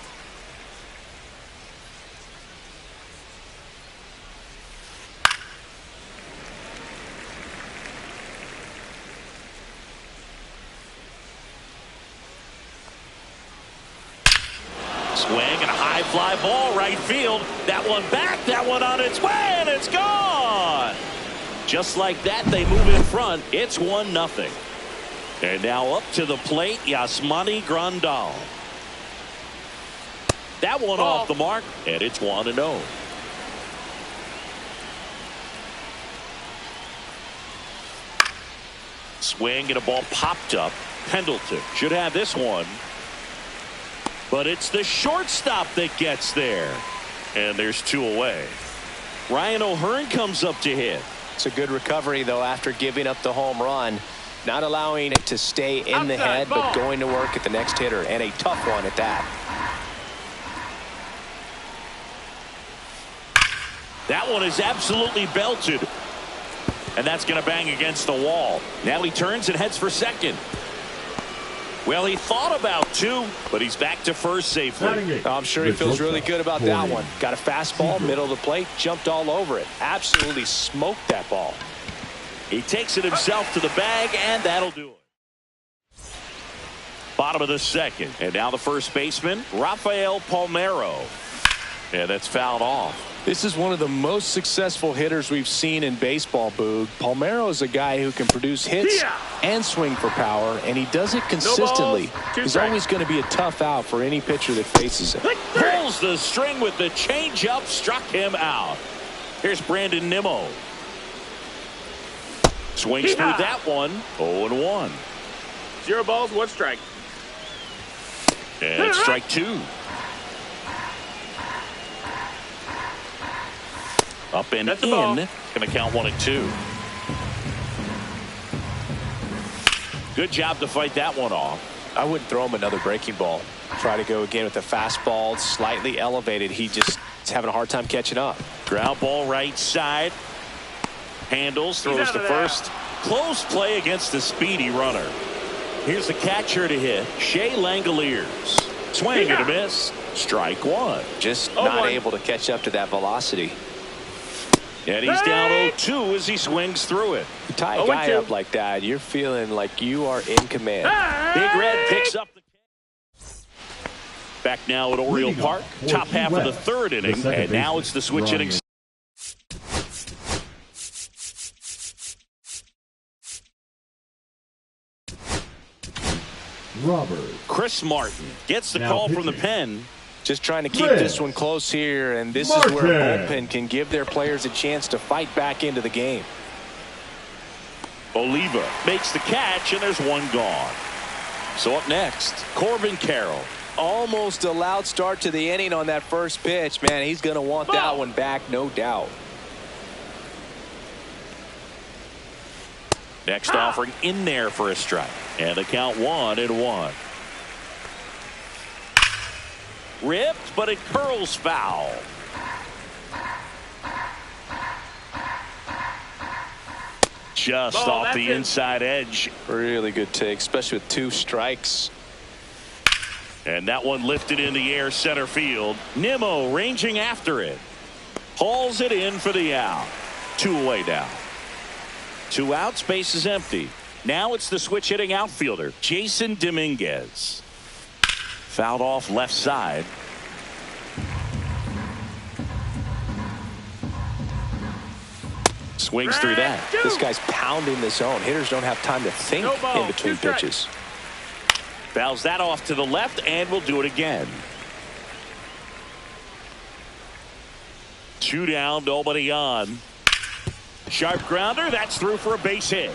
Speaker 1: Swing and a high fly ball right field. That one back, that one on its way, and it's gone. Just like that, they move in front. It's 1-0. And now up to the plate, Yasmani Grandal. That one off the mark, and it's 1-0. Swing and a ball popped up. Pendleton should have this one. But it's the shortstop that gets there. And there's 2 away. Ryan O'Hearn comes up to hit.
Speaker 4: It's a good recovery, though, after giving up the home run. Not allowing it to stay in the head, but going to work at the next hitter, and a tough one at that.
Speaker 1: That one is absolutely belted. And that's going to bang against the wall. Now he turns and heads for second. Well, he thought about 2, but he's back to first safely.
Speaker 4: I'm sure he feels really good about that one. Got a fastball, middle of the plate, jumped all over it. Absolutely smoked that ball.
Speaker 1: He takes it himself to the bag, and that'll do it. Bottom of the second, and now the first baseman, Rafael Palmeiro. And that's fouled off.
Speaker 4: This is one of the most successful hitters we've seen in baseball, Boog. Palmeiro is a guy who can produce hits and swing for power, and he does it consistently. He's always going to be a tough out for any pitcher that faces him.
Speaker 1: Pulls the string with the changeup, struck him out. Here's Brandon Nimmo. Swings through that one. 0-1.
Speaker 3: 0 balls, 1 strike.
Speaker 1: And strike 2. Up and in. Going to count 1 and 2. Good job to fight that one off.
Speaker 4: I wouldn't throw him another breaking ball. Try to go again with the fastball, slightly elevated. He just is having a hard time catching up.
Speaker 1: Ground ball right side. Handles, throws to first. Close play against the speedy runner. Here's the catcher to hit, Shea Langoliers. Swing and a miss. Strike 1.
Speaker 4: Just not able to catch up to that velocity.
Speaker 1: And he's down 0-2 as he swings through it.
Speaker 4: You tie a guy up like that, you're feeling like you are in command.
Speaker 1: Big Red picks up the back now at Oriole Park. Top half of the 3rd inning, and now it's the switch inning. Chris Martin gets the call from the pen.
Speaker 4: Just trying to keep this one close here, and this is where a bullpen can give their players a chance to fight back into the game.
Speaker 1: Oliva makes the catch, and there's 1 gone. So up next, Corbin Carroll.
Speaker 4: Almost a loud start to the inning on that first pitch. Man, he's going to want that one back, no doubt.
Speaker 1: Next offering in there for a strike. And the count 1-1. Ripped, but it curls foul. Just off the inside edge.
Speaker 4: Really good take, especially with 2 strikes.
Speaker 1: And that one lifted in the air center field. Nimmo ranging after it. Hauls it in for the out. 2 away now. 2 outs, base is empty. Now it's the switch hitting outfielder, Jason Dominguez. Fouled off left side. Swings through that.
Speaker 4: This guy's pounding the zone. Hitters don't have time to think in between pitches.
Speaker 1: Fouls that off to the left, and we'll do it again. 2 down, nobody on. Sharp grounder, that's through for a base hit.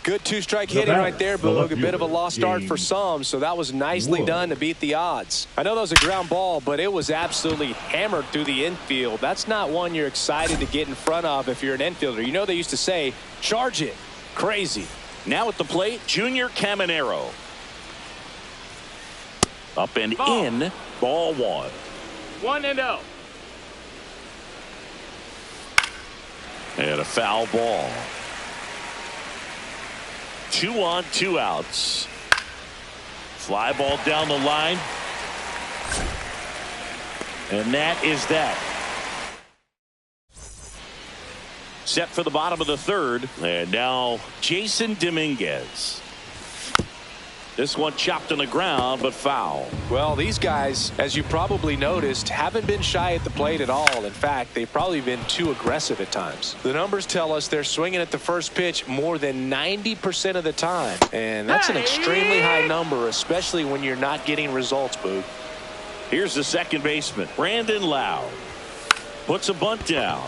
Speaker 4: Good 2-strike hitting right there, but a bit of a lost start for some, so that was nicely done to beat the odds. I know that was a ground ball, but it was absolutely hammered through the infield. That's not one you're excited to get in front of if you're an infielder. You know they used to say, charge it. Crazy.
Speaker 1: Now at the plate, Junior Caminero. Up and in, ball 1.
Speaker 3: 1-0.
Speaker 1: And a foul ball. 2 on, 2 outs. Fly ball down the line. And that is that. Set for the bottom of the 3rd. And now Jason Dominguez. This one chopped on the ground, but foul.
Speaker 4: Well, these guys, as you probably noticed, haven't been shy at the plate at all. In fact, they've probably been too aggressive at times. The numbers tell us they're swinging at the first pitch more than 90% of the time. And that's an extremely high number, especially when you're not getting results, Boog.
Speaker 1: Here's the second baseman, Brandon Lowe. Puts a bunt down.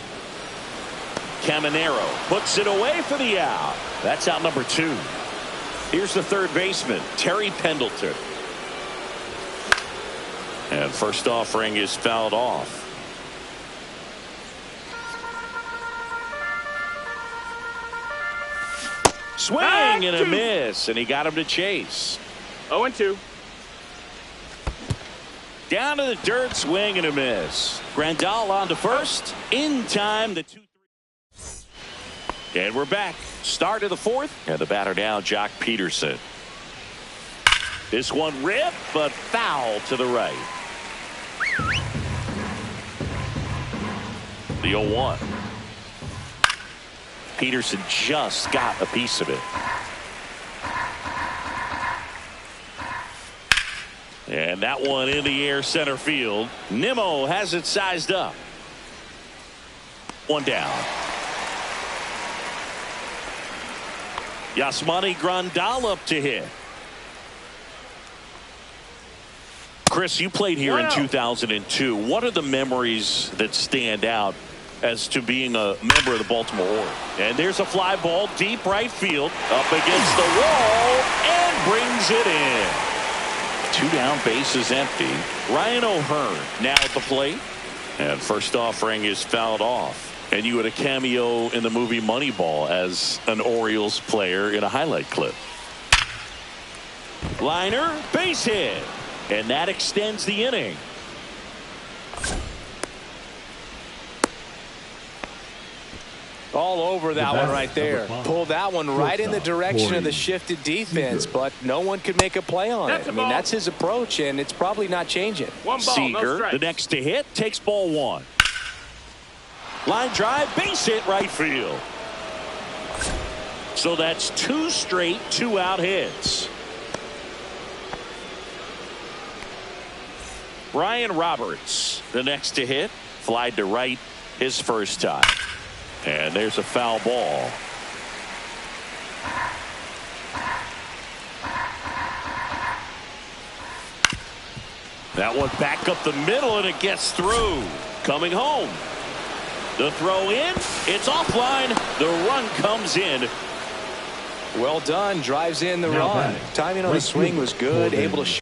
Speaker 1: Caminero puts it away for the out. That's out number 2. Here's the third baseman, Terry Pendleton. And first offering is fouled off. Swing and a miss, and he got him to chase.
Speaker 3: 0-2.
Speaker 1: Down to the dirt, swing and a miss. Grandal on to first. In time, the 2-3. And we're back. Start of the fourth. And the batter now, Jock Peterson. This one ripped, but foul to the right. The 0-1. Peterson just got a piece of it. And that one in the air center field. Nimmo has it sized up. One down. Yasmani Grandal up to hit. Chris, you played here in 2002. What are the memories that stand out as to being a member of the Baltimore Orioles? And there's a fly ball deep right field up against the wall and brings it in. 2 down, bases empty. Ryan O'Hearn now at the plate. And first offering is fouled off. And you had a cameo in the movie Moneyball as an Orioles player in a highlight clip. Liner, base hit. And that extends the inning.
Speaker 4: All over that one right there. Pulled that one right in the direction of the shifted defense, but no one could make a play on it. I mean, that's his approach, and it's probably not changing.
Speaker 3: One ball,
Speaker 1: Seager, the next to hit, takes ball 1. Line drive, base hit right field. So that's 2 straight 2-out hits. Brian Roberts, the next to hit, flied to right his first time. And there's a foul ball. That one back up the middle, and it gets through. Coming home. The throw in, it's offline. The run comes in.
Speaker 4: Well done, drives in the run. Timing on the swing was good, able to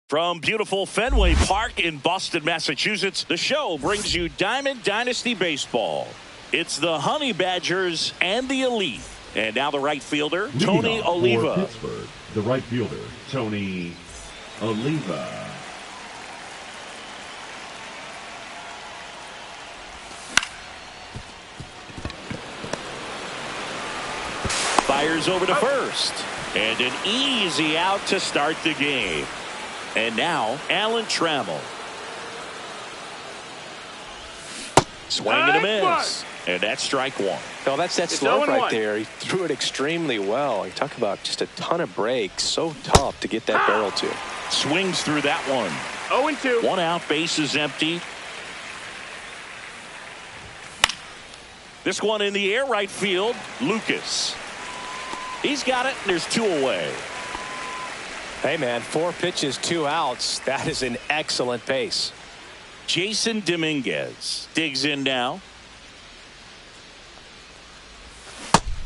Speaker 1: From beautiful Fenway Park in Boston, Massachusetts, the show brings you Diamond Dynasty Baseball. It's the Honey Badgers and the Elite. And now the right fielder, Tony Oliva.
Speaker 2: For Pittsburgh, the right fielder, Tony Oliva.
Speaker 1: Fires over to first. And an easy out to start the game. And now, Alan Trammell. Swing and a miss. And that's strike one.
Speaker 4: Well, that's that slurve right there. He threw it extremely well. You talk about just a ton of breaks. So tough to get that barrel to.
Speaker 1: Swings through that one.
Speaker 3: 0-2.
Speaker 1: 1 out, base is empty. This one in the air, right field, Lucas. He's got it, and there's 2 away.
Speaker 4: Hey, man, 4 pitches, 2 outs. That is an excellent pace.
Speaker 1: Jason Dominguez digs in now.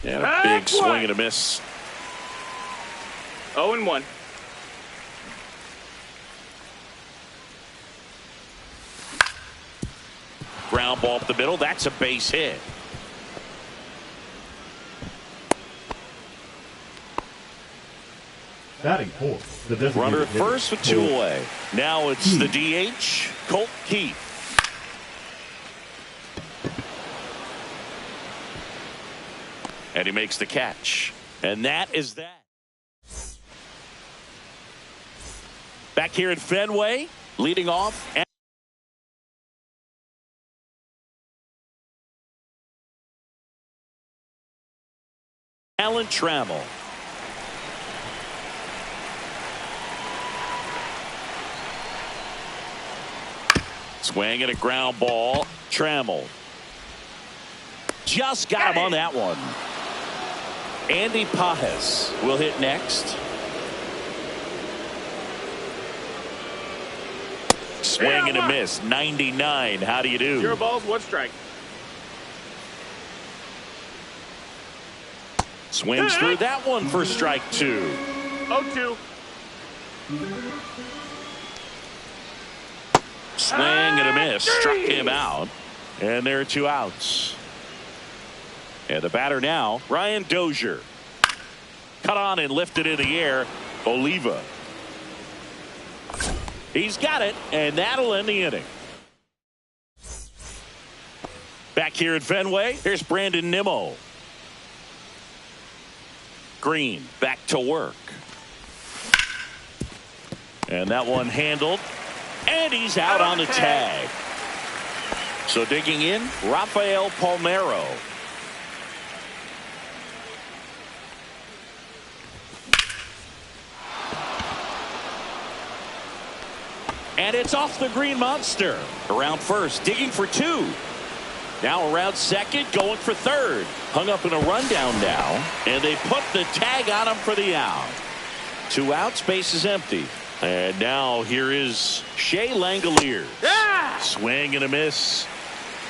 Speaker 1: And a big swing and a miss.
Speaker 3: 0-1.
Speaker 1: Ground ball up the middle. That's a base hit.
Speaker 2: Batting fourth, the designated
Speaker 1: Runner at first with 2
Speaker 2: Colt
Speaker 1: away. Now it's the DH, Colt Keith. And he makes the catch. And that is that. Back here at Fenway, leading off. Alan Trammell. Swing and a ground ball. Trammell. Just got him on that one. Andy Pajes will hit next. Swing and a miss. 99. How do you do?
Speaker 3: 0 balls, 1 strike.
Speaker 1: Swings through that one for strike 2.
Speaker 3: 0-2.
Speaker 1: Swing and a miss. Struck him out. And there are 2 outs. And the batter now, Ryan Dozier. Cut on and lifted in the air. Oliva. He's got it, and that'll end the inning. Back here at Fenway, here's Brandon Nimmo. Green back to work. And that one handled. And he's out on the tag. So digging in, Rafael Palmeiro. And it's off the Green Monster. Around first, digging for 2. Now around second, going for third. Hung up in a rundown now. And they put the tag on him for the out. 2 outs, base is empty. And now here is Shea Langoliers.
Speaker 3: Yeah!
Speaker 1: Swing and a miss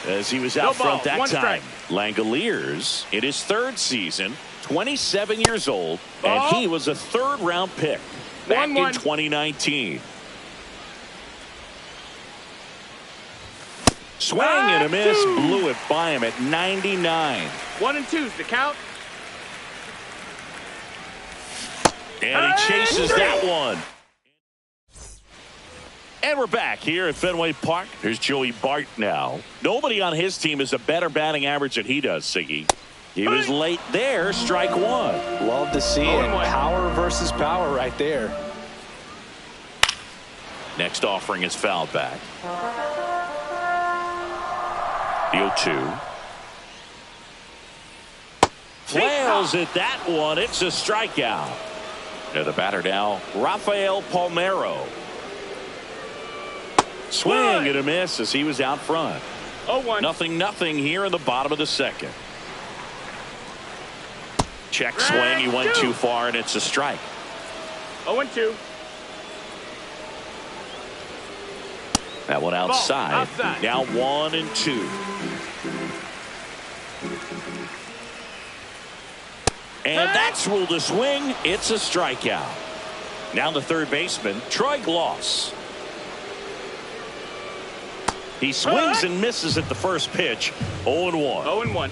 Speaker 1: as he was out front that time. Langoliers in his 3rd season, 27 years old, and he was a 3rd-round pick back in 2019. Swing and a miss, blew it by him at 99.
Speaker 3: 1-2's the count.
Speaker 1: And he chases that one. And we're back here at Fenway Park. Here's Joey Bart now. Nobody on his team has a better batting average than he does, Siggy. He was late there, strike 1.
Speaker 4: Love to see it. Power versus power right there.
Speaker 1: Next offering is fouled back. The 0-2. Flails at that one. It's a strikeout. And the batter now, Rafael Palmeiro. Swing and a miss as he was out front.
Speaker 3: 0-1.
Speaker 1: Nothing here in the bottom of the second. Check swing. He went too far, and it's a strike.
Speaker 3: 0-2.
Speaker 1: That one outside. Now 1-2. And that's ruled a swing. It's a strikeout. Now the third baseman, Troy Gloss. He swings and misses at the first pitch. 0-1.
Speaker 3: 0-1.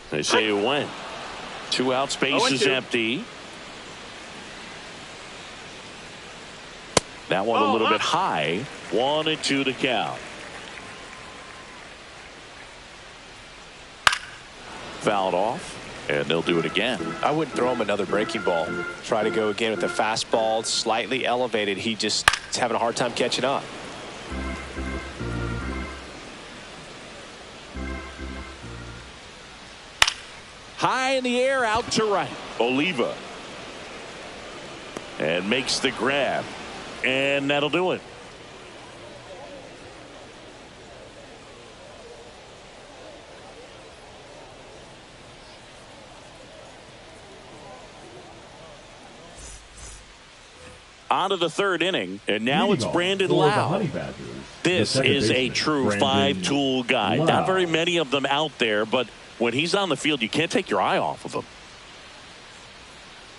Speaker 1: They say it went. 2 outs, base is
Speaker 3: 0-2.
Speaker 1: empty. That one a little bit high. 1-2 to count. Fouled off. And they'll do it again.
Speaker 4: I wouldn't throw him another breaking ball. Try to go again with the fastball, slightly elevated. He just is having a hard time catching up.
Speaker 1: High in the air, out to right. Oliva. And makes the grab. And that'll do it. On to the third inning, and now it's Brandon Lau. This is a true five-tool guy. Not very many of them out there, but when he's on the field, you can't take your eye off of him.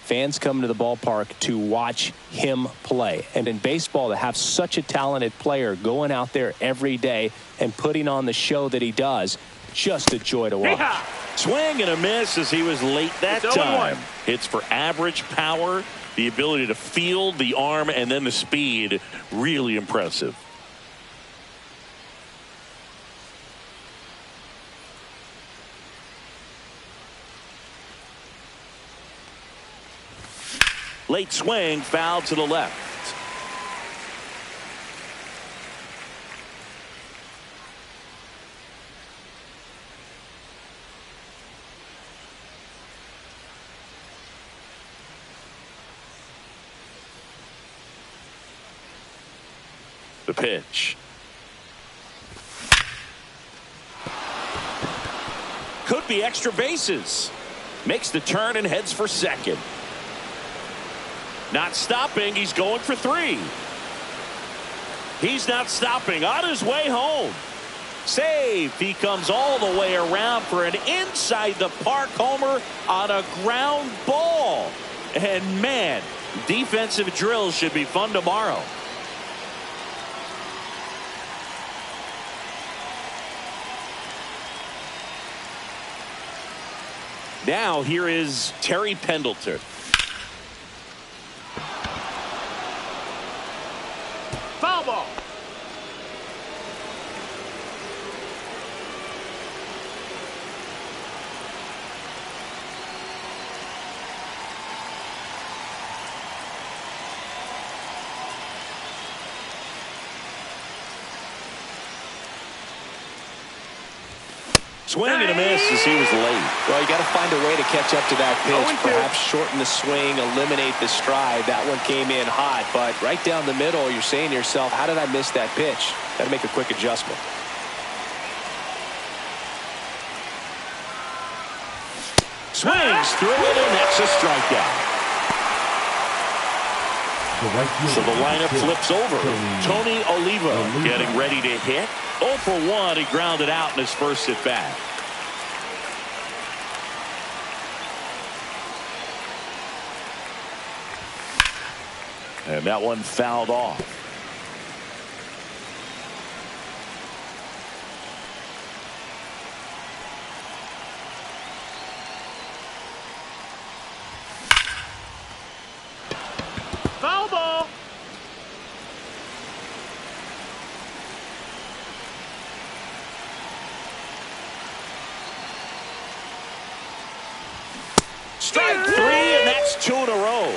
Speaker 4: Fans come to the ballpark to watch him play. And in baseball, to have such a talented player going out there every day and putting on the show that he does, just a joy to watch.
Speaker 1: Swing and a miss as he was late that
Speaker 3: It's
Speaker 1: time.
Speaker 3: 0-1.
Speaker 1: Hits for average power. The ability to field, the arm, and then the speed, really impressive. Late swing, foul to the left. The pitch. Could be extra bases. Makes the turn and heads for second. Not stopping. He's going for 3. He's not stopping. On his way home. Save. He comes all the way around for an inside the park homer on a ground ball. And man, defensive drills should be fun tomorrow. Now here is Terry Pendleton.
Speaker 3: Foul ball.
Speaker 1: Swing and a miss as he was late.
Speaker 4: Well, you got to find a way to catch up to that pitch.
Speaker 3: 0-2.
Speaker 4: Perhaps shorten the swing, eliminate the stride. That one came in hot, but right down the middle, you're saying to yourself, how did I miss that pitch? Got to make a quick adjustment.
Speaker 1: Swings through it, and that's a strikeout. So the lineup flips over. Tony Oliva getting ready to hit. 0 for 1. He grounded out in his first at bat. And that one fouled off.
Speaker 3: Foul ball.
Speaker 1: Strike 3, and that's 2 in a row.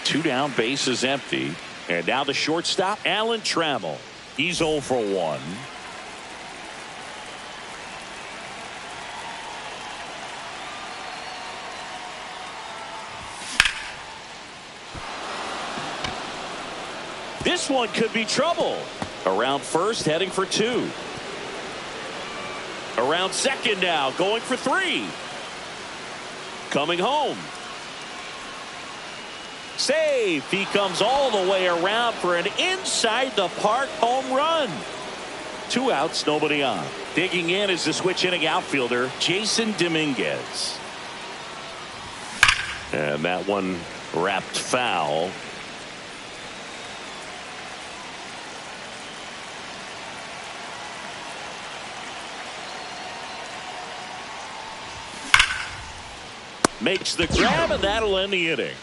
Speaker 1: 2 down, bases empty. And now the shortstop, Alan Trammell. He's 0 for 1. This one could be trouble. Around first, heading for 2. Around second now, going for 3. Coming home. Save. He comes all the way around for an inside the park home run. 2 outs, nobody on. Digging in is the switch inning outfielder, Jason Dominguez. And that one wrapped foul. Makes the grab, and that'll end the inning.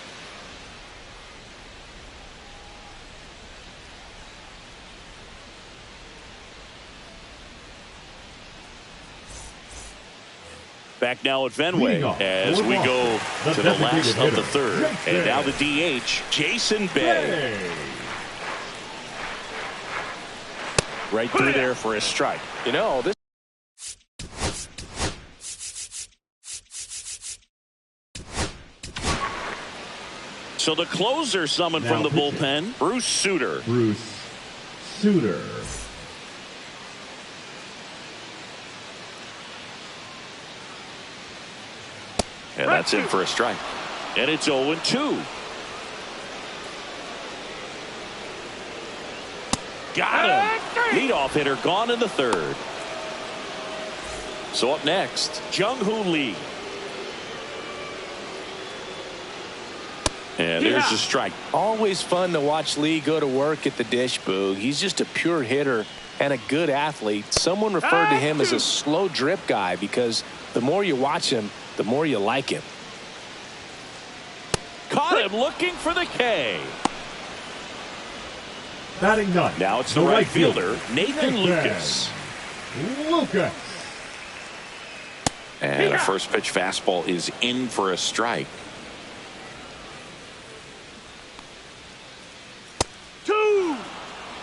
Speaker 1: Back now at Fenway as we go to the last of the third. And now the DH, Jason Bay. Right through there for a strike.
Speaker 4: You know, this.
Speaker 1: So the closer summoned from the bullpen, Bruce Sutter.
Speaker 2: Bruce Sutter.
Speaker 1: And that's in for a strike. And it's 0-2. Got him. Leadoff hitter gone in the third. So up next, Jung-Hoo Lee. And there's a strike.
Speaker 4: Always fun to watch Lee go to work at the dish, Boog. He's just a pure hitter and a good athlete. Someone referred to him as a slow drip guy because the more you watch him, the more you like him.
Speaker 1: Caught him looking for the K.
Speaker 2: Batting ninth.
Speaker 1: Now it's the right fielder, Nathan Lucas.
Speaker 2: Lucas.
Speaker 1: And a first pitch fastball is in for a strike.
Speaker 3: 2.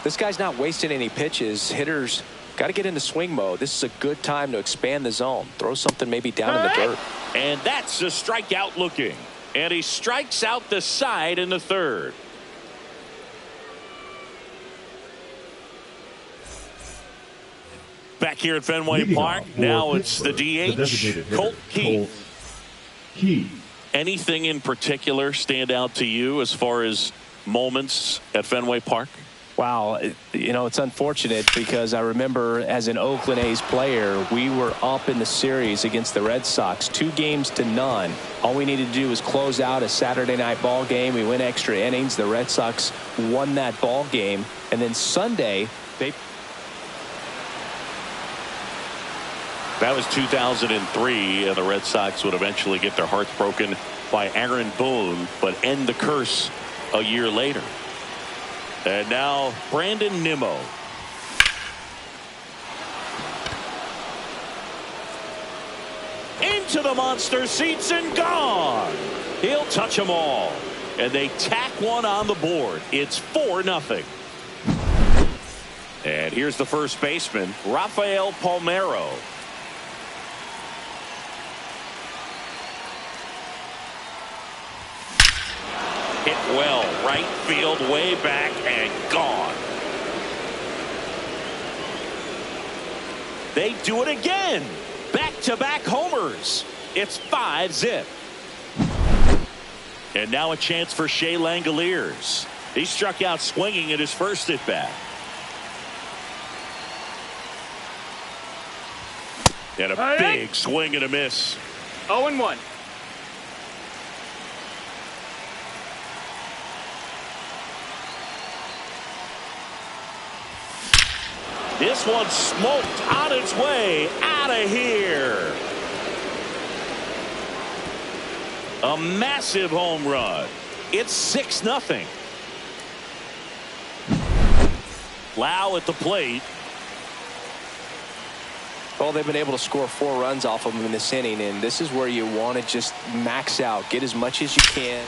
Speaker 4: This guy's not wasting any pitches. Hitters got to get into swing mode. This is a good time to expand the zone. Throw something maybe down in the dirt.
Speaker 1: And that's a strikeout looking. And he strikes out the side in the third. Back here at Fenway Park, now it's the DH, Colt Keith. Anything in particular stand out to you as far as moments at Fenway Park?
Speaker 4: Wow, you know, it's unfortunate because I remember as an Oakland A's player, we were up in the series against the Red Sox, 2-0. All we needed to do was close out a Saturday night ball game. We went extra innings. The Red Sox won that ball game. And then Sunday,
Speaker 1: That was 2003, and the Red Sox would eventually get their hearts broken by Aaron Boone, but end the curse a year later. And now Brandon Nimmo. Into the monster seats and gone. He'll touch them all. And they tack one on the board. It's 4-0. And here's the first baseman, Rafael Palmeiro. Hit well, right field, way back, and gone. They do it again. Back-to-back homers. It's 5-0. And now a chance for Shea Langoliers. He struck out swinging at his first at-bat. And a big swing and a miss.
Speaker 3: 0-1.
Speaker 1: This one smoked on its way out of here. A massive home run. It's 6-0. Lau at the plate.
Speaker 4: well, they've been able to score 4 runs off of them in this inning, and this is where you want to just max out, get as much as you can.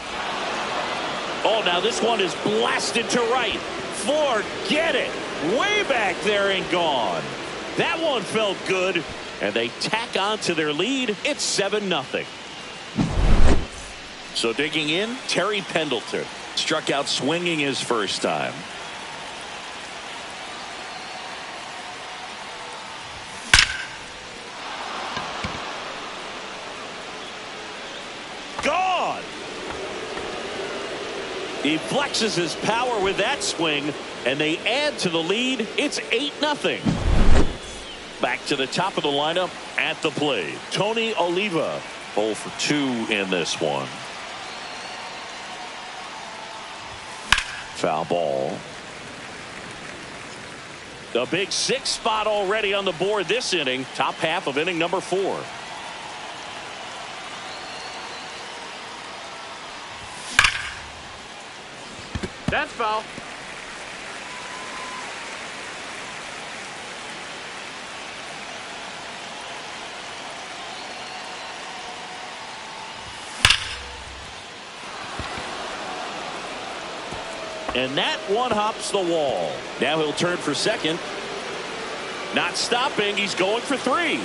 Speaker 1: Oh, now this one is blasted to right. Forget it. Way back there and gone. That one felt good, and they tack on to their lead. It's 7-0. So digging in, Terry Pendleton struck out swinging his first time. Gone. He flexes his power with that swing, and they add to the lead. It's 8-0. Back to the top of the lineup at the plate, Tony Oliva. 0 for 2 in this one. Foul ball. The big 6 spot already on the board this inning. Top half of inning number 4.
Speaker 3: That's foul.
Speaker 1: And that one hops the wall. Now he'll turn for second. Not stopping. He's going for 3.